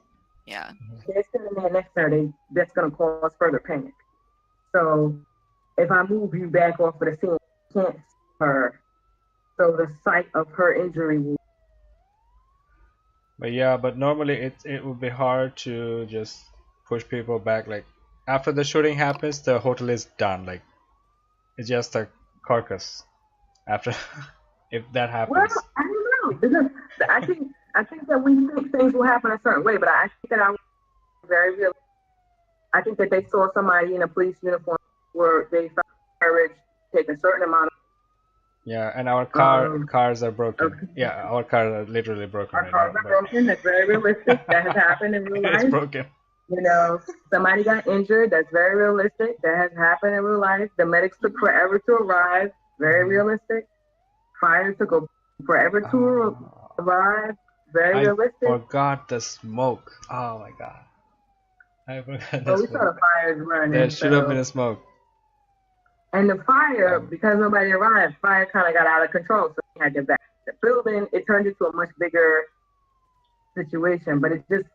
Yeah. they're sitting there next to her, that's going to cause further panic. So if I move you back off of the scene, you can't see her. So the sight of her injury will. But yeah, but normally it would be hard to just push people back. Like after the shooting happens, the hotel is done. Like it's just a carcass. After if that Well, happens. I don't know because I think that we think things will happen a certain way, but I think that I was very real. I think that they saw somebody in a police uniform where they felt courage to take a certain amount Yeah, and our of cars are broken. okay. Yeah, our cars are literally broken Our right cars now. are broken. That's very realistic. That has happened in real It's life. broken. You know, somebody got injured. That's very realistic. That has happened in real life. The medics took forever to arrive. Very realistic. Fire took forever to arrive. Very I realistic. forgot the smoke. Oh my god. I forgot the But we saw smoke. the fires running. There should have been So. a smoke. And the fire, because nobody arrived, fire kind of got out of control. So we had to back the building. It turned into a much bigger situation. But it just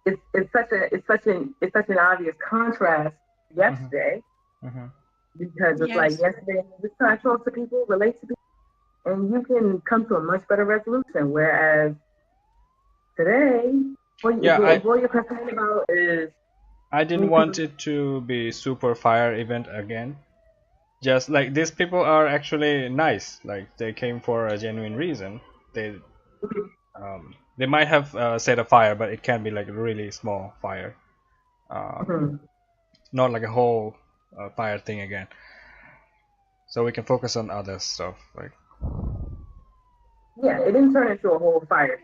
it's such an obvious contrast yesterday because it's like Yes. yesterday you just try to talk to people, relate to people, and you can come to a much better resolution. Whereas today, what you're concerned about is I didn't want it to be super fire event again. Just like these people are actually nice. Like they came for a genuine reason. They might have set a fire, but it can be like a really small fire. Not like a whole fire thing again. So we can focus on other stuff. Like yeah, it didn't turn into a whole fire.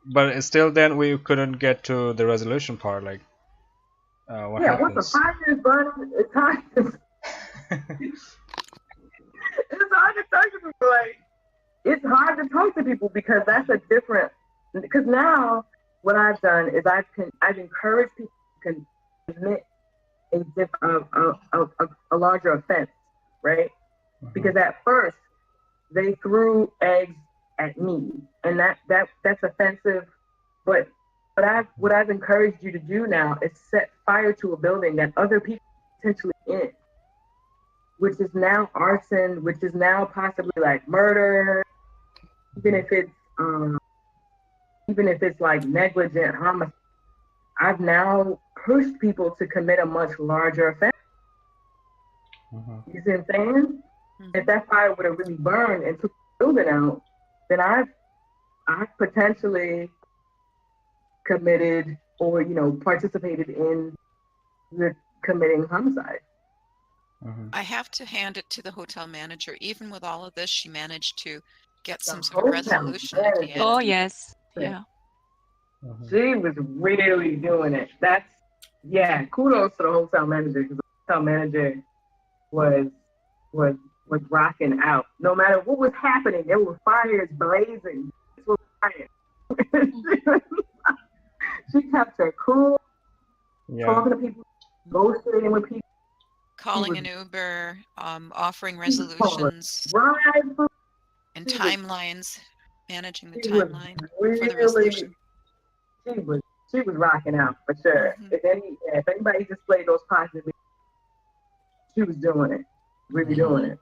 but still, then we couldn't get to the resolution part. Like what happens? Once the fire is burning, it's hard. It's hard to talk to people. Like it's hard to talk to people because that's a different. Because now what I've done is I've encouraged people to commit a larger offense, right? Because at first they threw eggs at me, and that's offensive. But what I've encouraged you to do now is set fire to a building that other people are potentially in, which is now arson, which is now possibly like murder, even if it's like negligent homicide. I've now pushed people to commit a much larger offense. You see what I'm saying? If that fire would have really burned and took the building out, then I've potentially committed or participated in the committing homicide. I have to hand it to the hotel manager. Even with all of this, she managed to get some The sort of hotel resolution at the manager. end. Oh yes. Yeah. She was really doing it. Kudos to the hotel manager because the hotel manager was rocking out. No matter what was happening, there were fires blazing. It was fire. She kept her cool, talking to people, negotiating with people, calling an Uber, offering resolutions and timelines, managing the timeline for the resolution. She was rocking out for sure. If anybody displayed those positive, she was doing it, really doing it.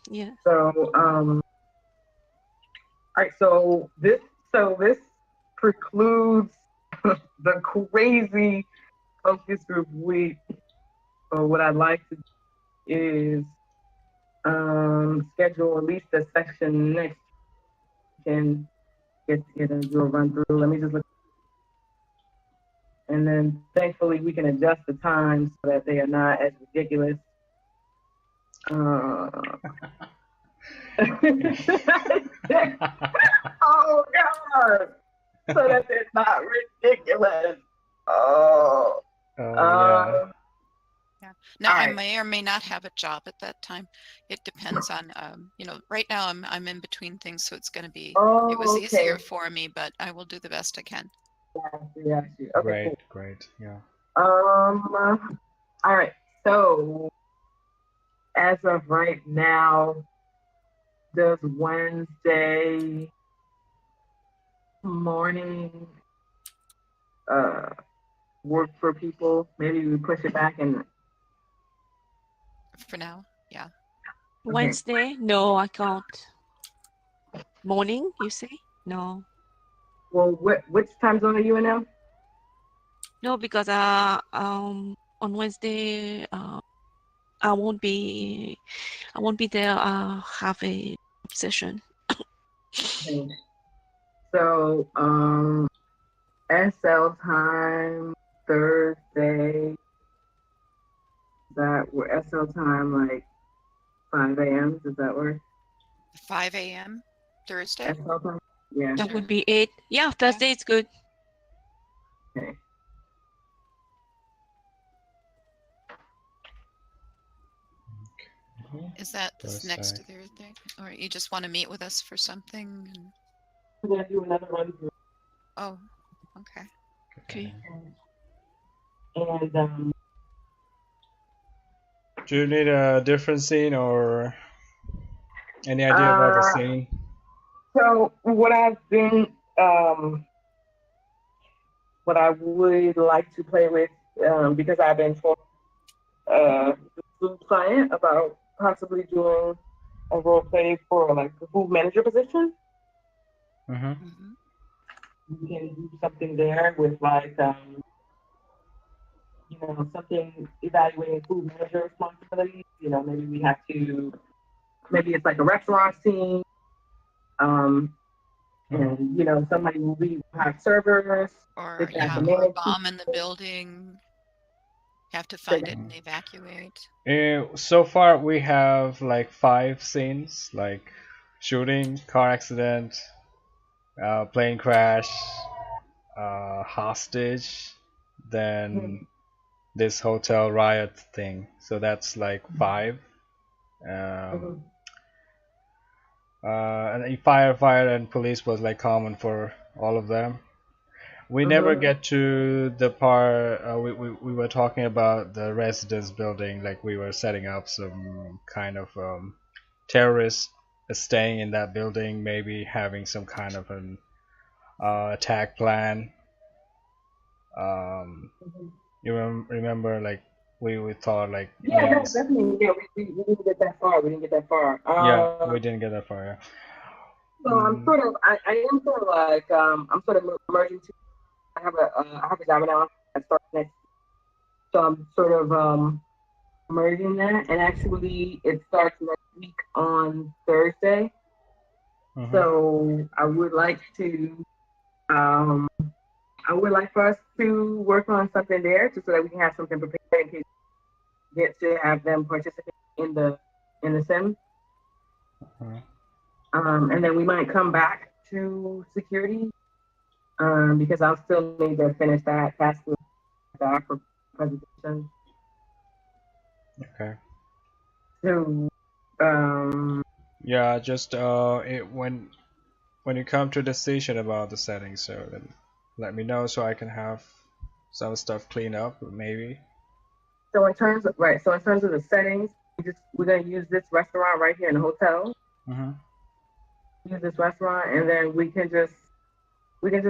Yeah. So, all right. So this precludes the crazy focus group week. So what I'd like to do is schedule at least a section next week and get together and do a run through. Let me just look. And then thankfully we can adjust the times so that they are not as ridiculous. Oh God! So that they're not ridiculous. Yeah. Now, I Alright. may or may not have a job at that time. It depends on, right now I'm in between things, so it's going to be, Oh, it was okay. easier for me, but I will do the best I can. Yeah. Okay, Great, cool. great. Yeah. All right. So as of right now, does Wednesday morning work for people? Maybe we push it back and For now, yeah. Wednesday? No, I can't. Morning, you say? No. well, which time zone are you in now? No, because on Wednesday I won't be there. I have a session. Okay. So SL time Thursday. That we're SL time like 5 a.m. Does that work? 5 a.m. Thursday? SL time? Yeah. That Sure. would be 8. Yeah, Thursday is good. Okay. Is that this next Thursday. Thursday? Or you just want to meet with us for something? And... We're gonna do another run through. Oh, okay. Okay. And Do you need a different scene or any idea about the scene? so what I've been what I would like to play with because I've been told the food client about possibly doing a role play for like the food manager position. Mm-hmm. Mhm. We can do something there with like something evaluating food manager responsibilities. Maybe we have to maybe it's like a restaurant scene. Um and somebody will have servers. They Or can have to or a manage bomb in the building. Have to people. find it and evacuate. So far we have like 5 scenes, like shooting, car accident, plane crash, hostage, then this hotel riot thing. So that's like 5. Um, and fire and police was like common for all of them. We never get to the part we were talking about the residence building, like we were setting up some kind of terrorists staying in that building, maybe having some kind of an attack plan. You remember, like we thought like Yeah, maybe no, definitely. Yeah, we didn't get that far. We didn't get that far. yeah, we didn't get that far. Yeah. So I'm sort of, I am sort of like, I'm sort of merging to. I have a job now that starts next. So I'm sort of merging that, and actually it starts next week on Thursday. Mhm. So I would like for us to work on something there, just so that we can have something prepared in case we get to have them participate in the sim. Mhm. And then we might come back to security because I'll still need to finish that task with the offer presentation. Okay. So, Yeah, just when you come to a decision about the settings, so then let me know so I can have some stuff cleaned up, maybe. so in terms of the settings, we're gonna use this restaurant right here in the hotel. Mm-hmm. Use this restaurant, and then we can just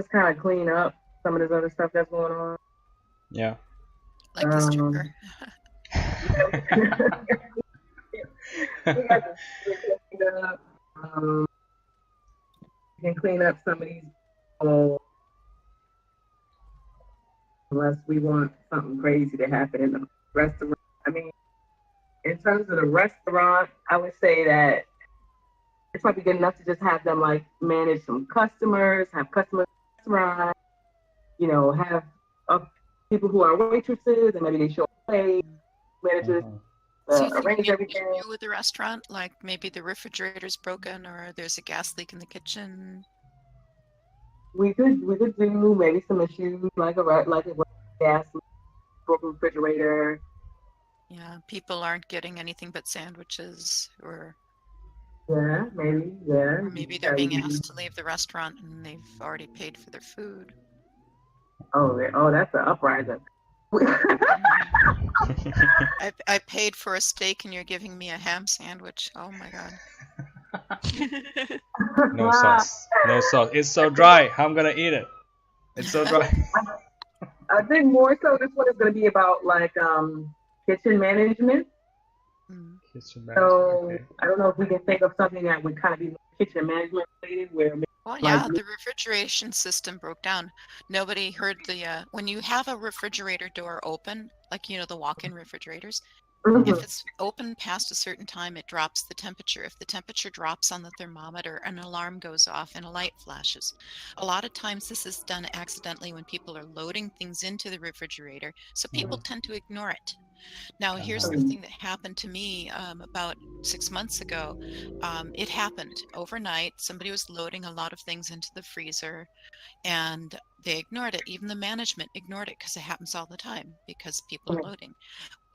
kind of clean up some of this other stuff that's going on. Yeah. Like the stripper. We got to clean up. We can clean up some of these. Uh, Unless we want something crazy to happen in the restaurant. I mean, in terms of the restaurant, I would say that it's probably good enough to just have them like manage some customers, have customers in the restaurant, have uh, people who are waitresses and maybe they show play, managers Mhm. So you think arrange you everything. with the restaurant, like maybe the refrigerator's broken or there's a gas leak in the kitchen? We could do maybe some issues like a gas, broken refrigerator, Yeah, people aren't getting anything but sandwiches, or Yeah, maybe. Yeah. maybe they're being asked to leave the restaurant and they've already paid for their food. Oh, that's an uprising. I paid for a steak and you're giving me a ham sandwich. Oh my God. No sauce. No sauce. It's so dry. How I'm gonna eat it? It's so dry. I think more so this one is going to be about like kitchen management. Mm. Kitchen So management, okay. I don't know if we can think of something that would kind of be kitchen management related, where Well, like yeah, the refrigeration system broke down. Nobody heard the when you have a refrigerator door open, like the walk-in refrigerators, if it's open past a certain time, it drops the temperature. If the temperature drops on the thermometer, an alarm goes off and a light flashes. A lot of times this is done accidentally when people are loading things into the refrigerator, so people tend to ignore it. Now, here's the thing that happened to me about 6 months ago. It happened overnight. Somebody was loading a lot of things into the freezer, and they ignored it. Even the management ignored it because it happens all the time because people are loading.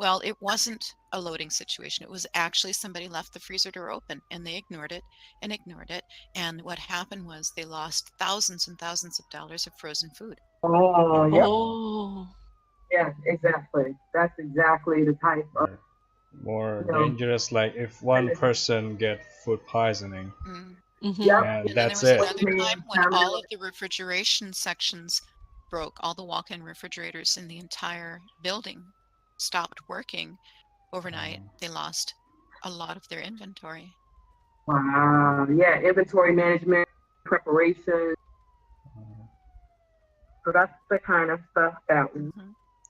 Well, it wasn't a loading situation. It was actually somebody left the freezer door open and they ignored it and ignored it. And what happened was they lost thousands and thousands of dollars of frozen food. Oh, yep. Oh. Yeah, exactly. That's exactly the type of More dangerous, like if one person get food poisoning, yep. and And then that's there it. was another time when all of the refrigeration sections broke. All the walk-in refrigerators in the entire building stopped working overnight. They lost a lot of their inventory. Wow. Yeah, inventory management, preparation. So that's the kind of stuff that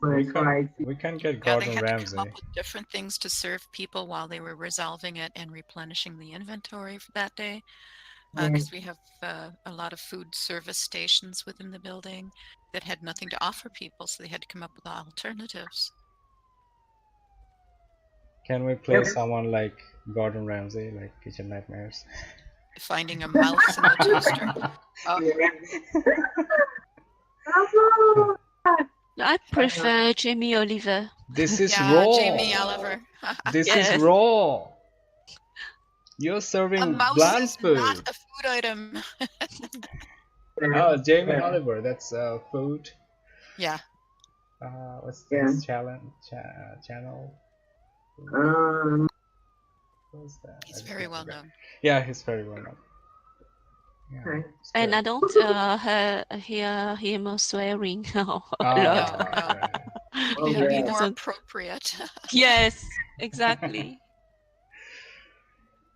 We can get Yeah, they Gordon had to come Ramsay. up with different things to serve people while they were resolving it and replenishing the inventory for that day. Because we have a lot of food service stations within the building that had nothing to offer people, so they had to come up with alternatives. Can we play someone like Gordon Ramsay, like Kitchen Nightmares? Finding a mouse in the toaster. Oh. I prefer Jamie Oliver. This is Yeah, raw. Jamie Oliver. This Yes. is raw. You're A serving mouse bland is food. not a food item. Oh, Jamie Oliver, that's food. Yeah. What's this channel? What's that? He's very well known. Yeah, he's very well known. Yeah, And I don't hear him swearing a lot. No. He'd be more appropriate. Yes, exactly.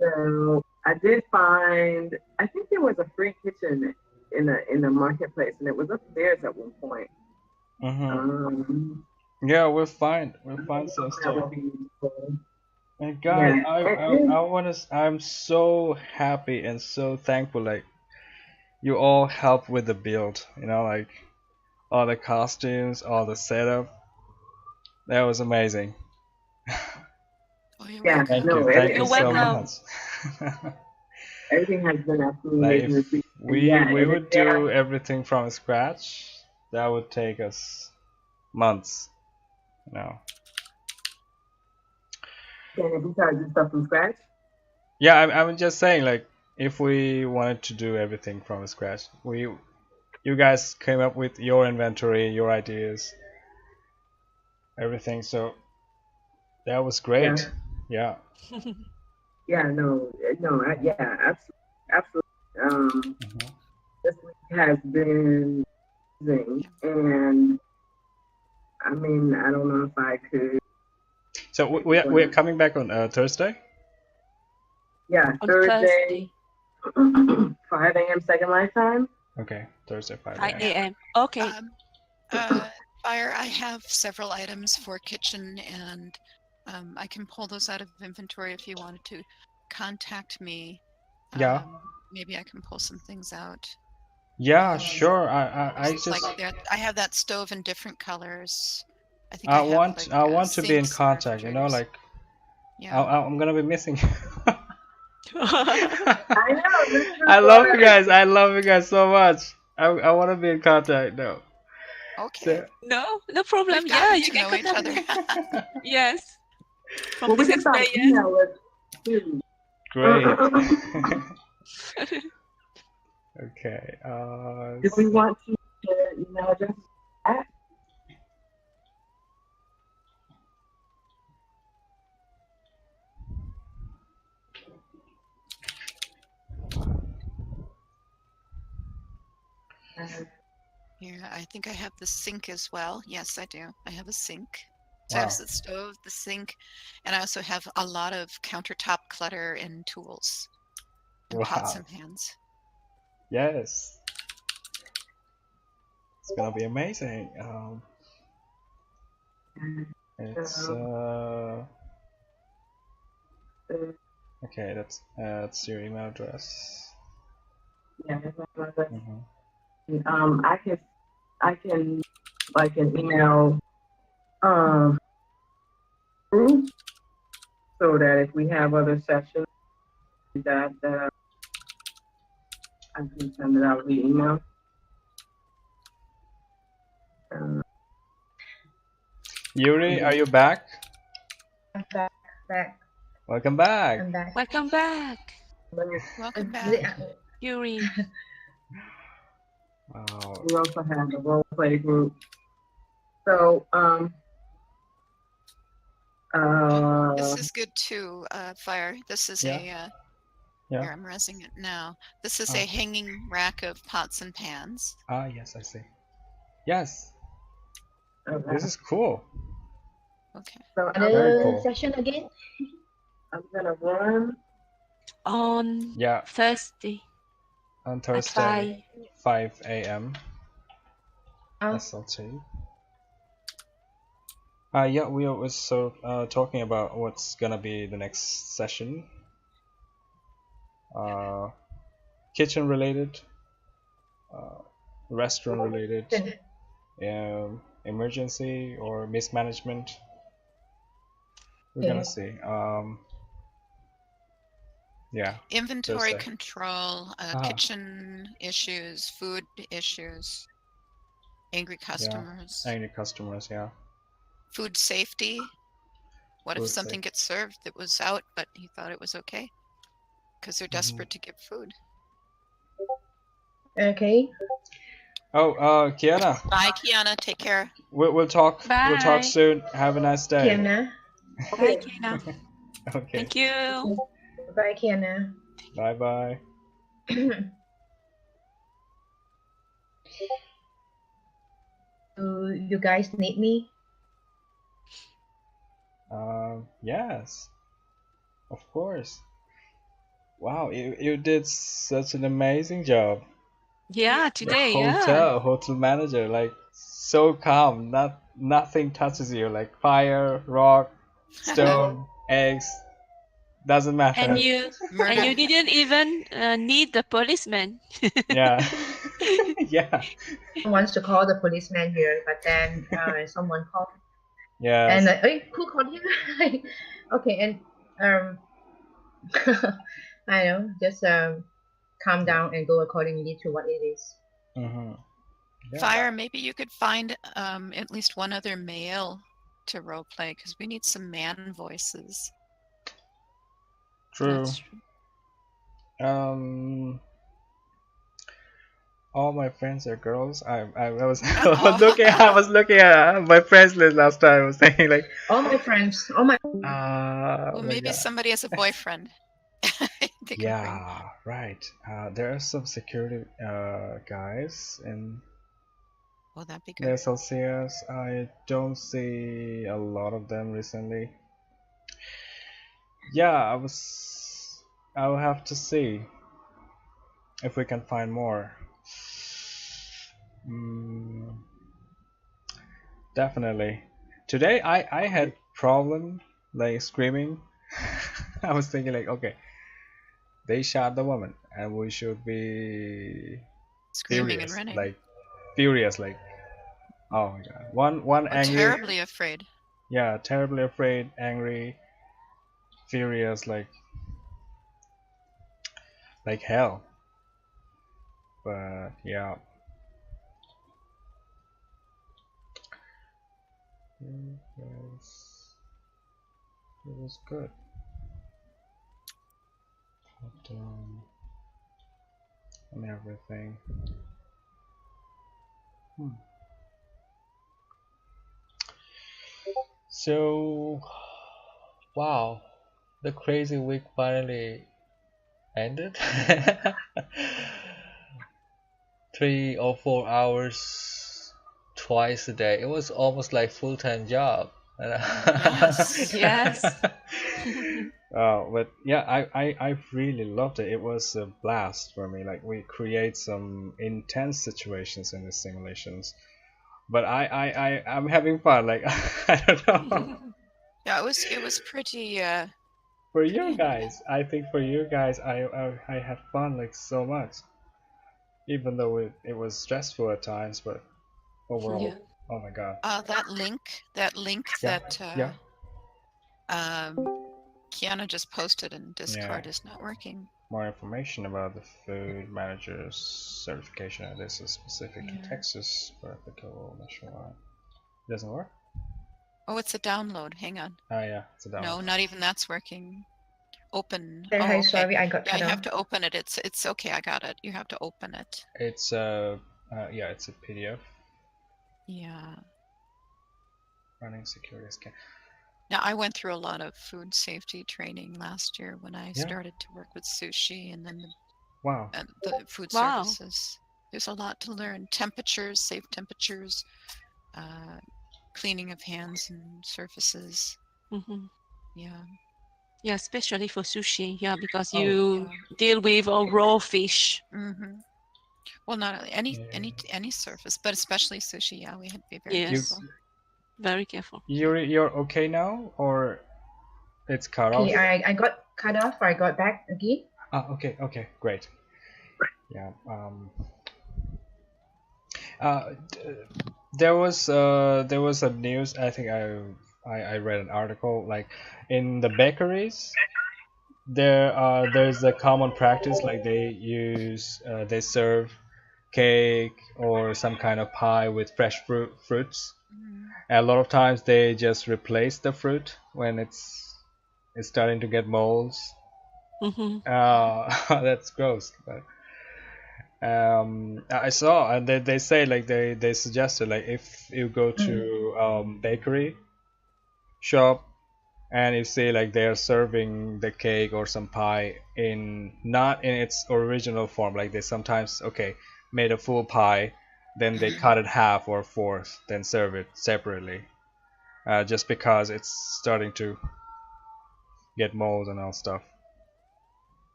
So I did find, I think there was a free kitchen in the marketplace, and it was upstairs at one point. Yeah, we'll find some stuff. And God, I'm so happy and so thankful. Like, you all helped with the build. Like all the costumes, all the setup. That was amazing. Oh, you're Yeah, Thank no, you. Thank you You're so welcome. much. Everything has been absolutely Like amazing. if we would do everything from scratch, that would take us months. Can we start this stuff from scratch? Yeah, I'm just saying, like, if we wanted to do everything from scratch, you guys came up with your inventory, your ideas, everything. So that was great. Yeah. Yeah, absolutely. This week has been amazing, and I mean, I don't know if I could. So we're coming back on Thursday? Yeah, On Thursday, 5 a.m. Second Life time. Okay, Thursday 5 5 a.m. a.m. Okay. Fire, I have several items for kitchen, and I can pull those out of inventory if you wanted to contact me. Yeah. Maybe I can pull some things out. Yeah, sure. I just like that. I have that stove in different colors. I think I have, want to be in sinks and contact. refrigerators. Like Yeah. I'm gonna be missing you. I know. I love you guys. I love you guys so much. I want to be in contact now. Okay. So, No problem. We've Yeah, gotten you to can know each contact other. me. Yes. from Well, the we can 6 start players. email it too. Great. Okay. If we want to share email addresses, at Here, I think I have the sink as well. Yes, I do. I have a sink. So I have Wow. the stove, the sink, and I also have a lot of countertop clutter and tools and pots Wow. and pans. Yes. It's gonna be amazing. It's okay. That's your email address. yeah, that's my address. Mm-hmm. I can like an email group so that if we have other sessions that I can send it out via email. Yuri, are you back? I'm back. Welcome back. I'm back. Welcome back, Welcome Really, back. Yuri. Wow. We also have a role play group. So This is good too, Fire. This is Yeah. a Yeah. here, I'm resing it now. This is Oh. a hanging rack of pots and pans. Ah, yes, I see. Yes, okay. this is cool. Okay. So Very another cool. session again. I'm gonna run. On Yeah, Thursday on at Thursday, 5. 5 a.m. Oh, SLT. Yeah, we were so talking about what's gonna be the next session. Kitchen related, restaurant related, emergency or mismanagement. We're gonna see. Yeah. Inventory Thursday. control, kitchen issues, food issues, angry customers, Yeah. Angry customers. Yeah. food safety. What if Food something safety. gets served that was out, but he thought it was okay? Because they're desperate to get food. okay. Oh, Kiana. Bye, Kiana. Take care. We'll talk. We'll talk Bye. soon. Have a nice day. Kiana. Bye, Kina. Okay. Thank you. Bye, Kiana. Bye bye. Do you guys need me? Yes, of course. Wow, you did such an amazing job. Yeah, The today, yeah. hotel manager, like so calm. Nothing touches you. Like fire, rock, stone, eggs. Doesn't matter. And you Murder. didn't even need the policeman. Yeah. Yeah. Wants to call the policeman here, but then someone called. Yes. And who called him? Okay, and I know, just calm down and go accordingly to what it is. Mm-hmm. Yeah. Fire, maybe you could find at least one other male to roleplay because we need some man voices. True. That's true. All my friends are girls. I was I was looking at my friends list last time. I was saying like All my friends, all my Well, oh my maybe God. somebody has a boyfriend. They could bring. Yeah, right. There are some security guys in Well, that'd be the good. SLCS. I don't see a lot of them recently. Yeah, I will have to see if we can find more. Definitely. Today I had problem like screaming. I was thinking like, okay, they shot the woman and we should be Screaming furious, and running. like furious, like oh my God. One Or angry. terribly afraid. Yeah, terribly afraid, angry, furious, like hell. But yeah. Yes. It was good. But, and everything. So, wow, the crazy week finally ended. 3 or 4 hours twice a day. It was almost like full-time job. Yes. Yes. But yeah, I really loved it. It was a blast for me. Like we create some intense situations in the simulations. But I'm having fun. Like I don't know. Yeah, it was pretty For you pretty guys, I think for you guys, I had fun like so much. Even though it was stressful at times, but overall, Yeah. oh my god. that link Yeah, that yeah, Kiana just posted in yeah. Discord is not working. More information about the food manager's certification. This is specific to Yeah. Texas for applicable nationwide. Doesn't work? Oh, it's a download. Hang on. Ah, yeah, it's a download. No, not even that's working. Open. Hey, Oh, hi, okay. sorry, I got Yeah, cut you off. have to open it. It's okay. I got it. You have to open it. It's yeah, it's a PDF. Yeah. Running security scan. Now, I went through a lot of food safety training last year when I Yeah. started to work with sushi and then Wow. the food Wow. services. There's a lot to learn. Temperatures, safe temperatures, cleaning of hands and surfaces. Mhm. Yeah. Yeah, especially for sushi. Yeah, because Oh, you yeah. deal with a raw fish. Mm-hmm. Well, not any Yeah. any surface, but especially sushi. Yeah, we had to be very Yes. careful. Very careful. You're okay now, or it's cut off? Okay, I got cut off, or I got back again. Ah, okay, great. Yeah. There was a news. I think I read an article like in the bakeries. There's a common practice like they serve cake or some kind of pie with fresh fruits. Mhm. And a lot of times they just replace the fruit when it's starting to get molds. Hmm. That's gross. But I saw, and they say like they suggested like if you go to bakery shop and you see like they're serving the cake or some pie in not in its original form, like they sometimes made a full pie, then they cut it half or fourth, then serve it separately, just because it's starting to get mold and all stuff.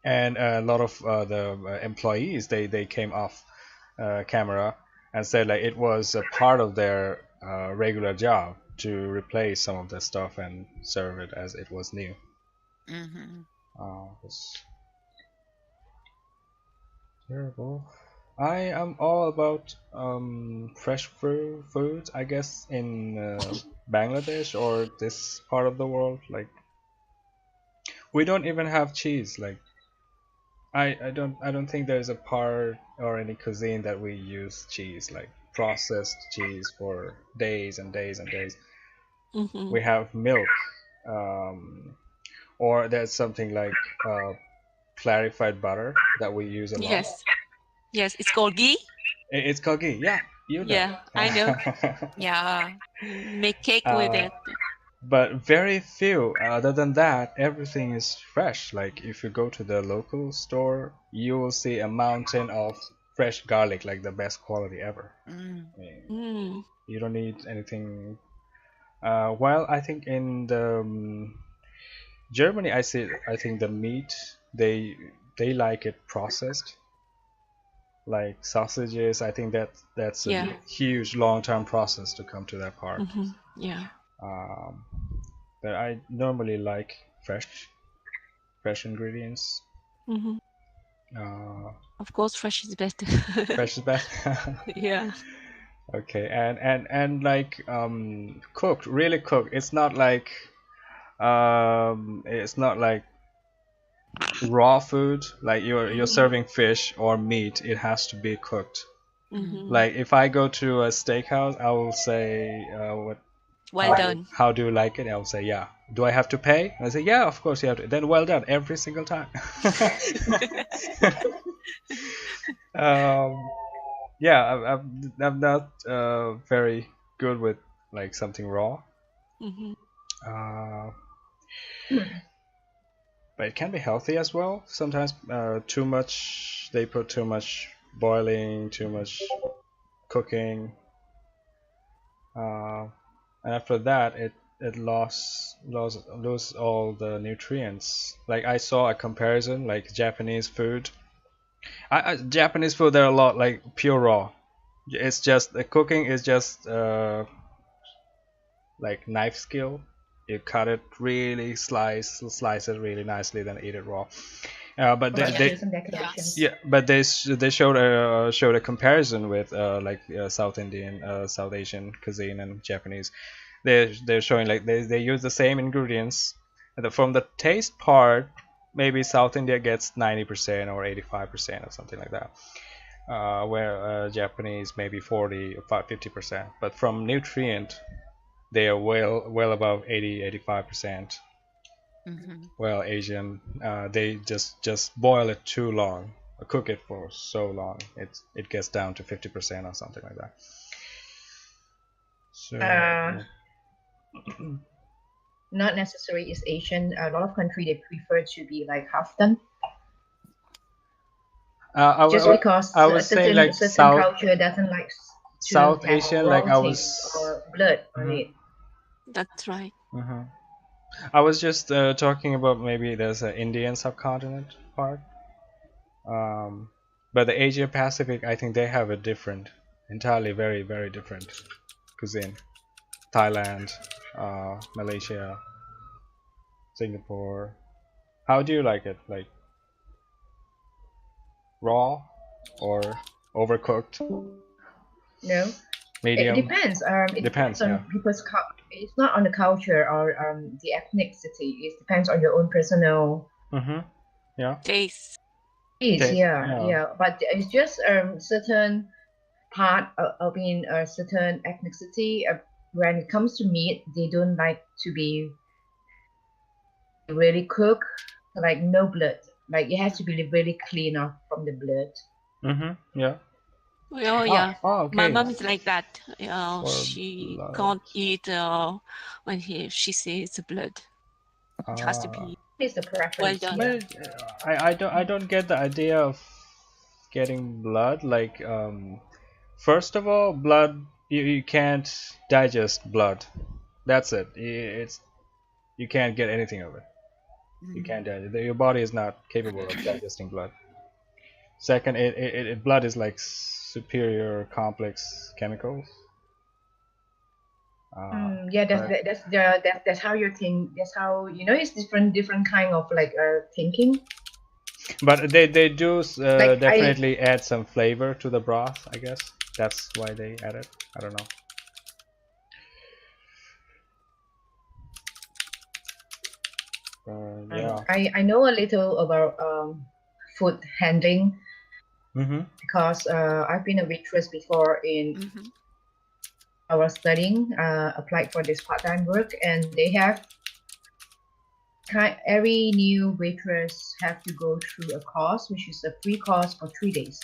And a lot of the employees they came off camera and said like it was a part of their regular job to replace some of the stuff and serve it as it was new. Mm-hmm. It's terrible. I am all about fresh foods, I guess, in Bangladesh or this part of the world. Like we don't even have cheese. Like I don't think there's a part or any cuisine that we use cheese, like processed cheese for days and days and days. Hmm. We have milk, or there's something like clarified butter that we use a lot. Yes. Yes, it's called ghee. It's called ghee. Yeah, you know. Yeah, I know. Yeah. Make cake with it. But very few. Other than that, everything is fresh. Like if you go to the local store, you will see a mountain of fresh garlic, like the best quality ever. Mm. I mean, Mm. you don't need anything. Well, I think in the Germany, I think the meat they like it processed, like sausages. I think that's a Yeah. huge long-term process to come to that part. Hmm. Yeah. But I normally like fresh ingredients. Hmm. Uh, Of course, fresh is better. fresh is best. Yeah. Okay, and like cooked, really cooked. It's not like raw food. Like you're serving fish or meat. It has to be cooked. Hmm. Like if I go to a steakhouse, I will say what Well done. How do you like it? I'll say, yeah. Do I have to pay? I say, yeah, of course you have to. Then well done every single time. Yeah, I'm not very good with like something raw. Mhm. But it can be healthy as well. Sometimes too much. They put too much boiling, too much cooking, and after that it lose all the nutrients. Like I saw a comparison, like Japanese food. Japanese food, there are a lot like pure raw. It's just the cooking is just like knife skill. You cut it really, slice it really nicely, then eat it raw. But they Some decorations. yeah, but they showed a comparison with like South Indian, South Asian cuisine and Japanese. They're showing like they use the same ingredients. And from the taste part, maybe South India gets 90% or 85% or something like that. Where Japanese maybe 40 or 50%. But from nutrient, they are well above 80-85%. Well, Asian, they just boil it too long, or cook it for so long, it gets down to 50% or something like that. So Not necessarily is Asian. A lot of country they prefer to be like half done. Just because I was saying like certain South culture doesn't like to South have Asian, raw like I taste was. or blood on it. That's right. I was just talking about maybe there's an Indian subcontinent part, but the Asia Pacific, I think they have a different, entirely very very different cuisine. Thailand, Malaysia, Singapore. How do you like it? Like raw or overcooked? No, Medium? it depends. It Depends, on yeah. people's it's not on the culture or the ethnicity. It depends on your own personal Yeah. Taste. yeah. But it's just certain part of being a certain ethnicity. When it comes to meat, they don't like to be really cooked, like no blood. Like it has to be really clean off from the blood. Yeah. Oh yeah. Oh, okay. My mom is like that. She blood. can't eat when she sees blood. It has to be It's the preference. well done. But I don't get the idea of getting blood. Like first of all, blood you can't digest blood. That's it. You can't get anything of it. You can't digest. Your body is not capable of digesting blood. Second, blood is like superior complex chemicals. Yeah, that's how you think. That's how it's different kind of like thinking. But they do definitely add some flavor to the broth. I guess that's why they add it. I don't know. Yeah. I know a little about food handling because I've been a waitress before in I was studying, applied for this part-time work, and they have every new waitress have to go through a course, which is a free course for 3 days.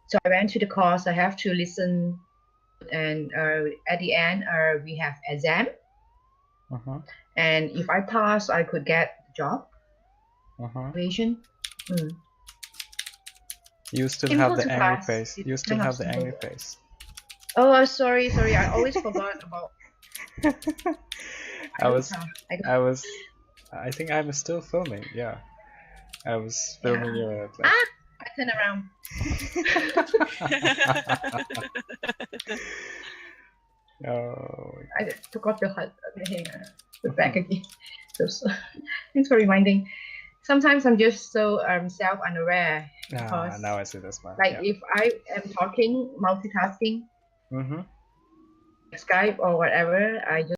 So I went to the course. I have to listen, and at the end, we have exam. And if I pass, I could get the job. Evaluation. You still have the angry face. You still have the angry face. Oh, sorry. I always forgot about. I think I was still filming. Yeah, I was filming your. I turn around. Oh. I took off the back again. So, thanks for reminding. Sometimes I'm just so self-unaware because now I see this one. Like if I am talking, multitasking, Skype or whatever, I just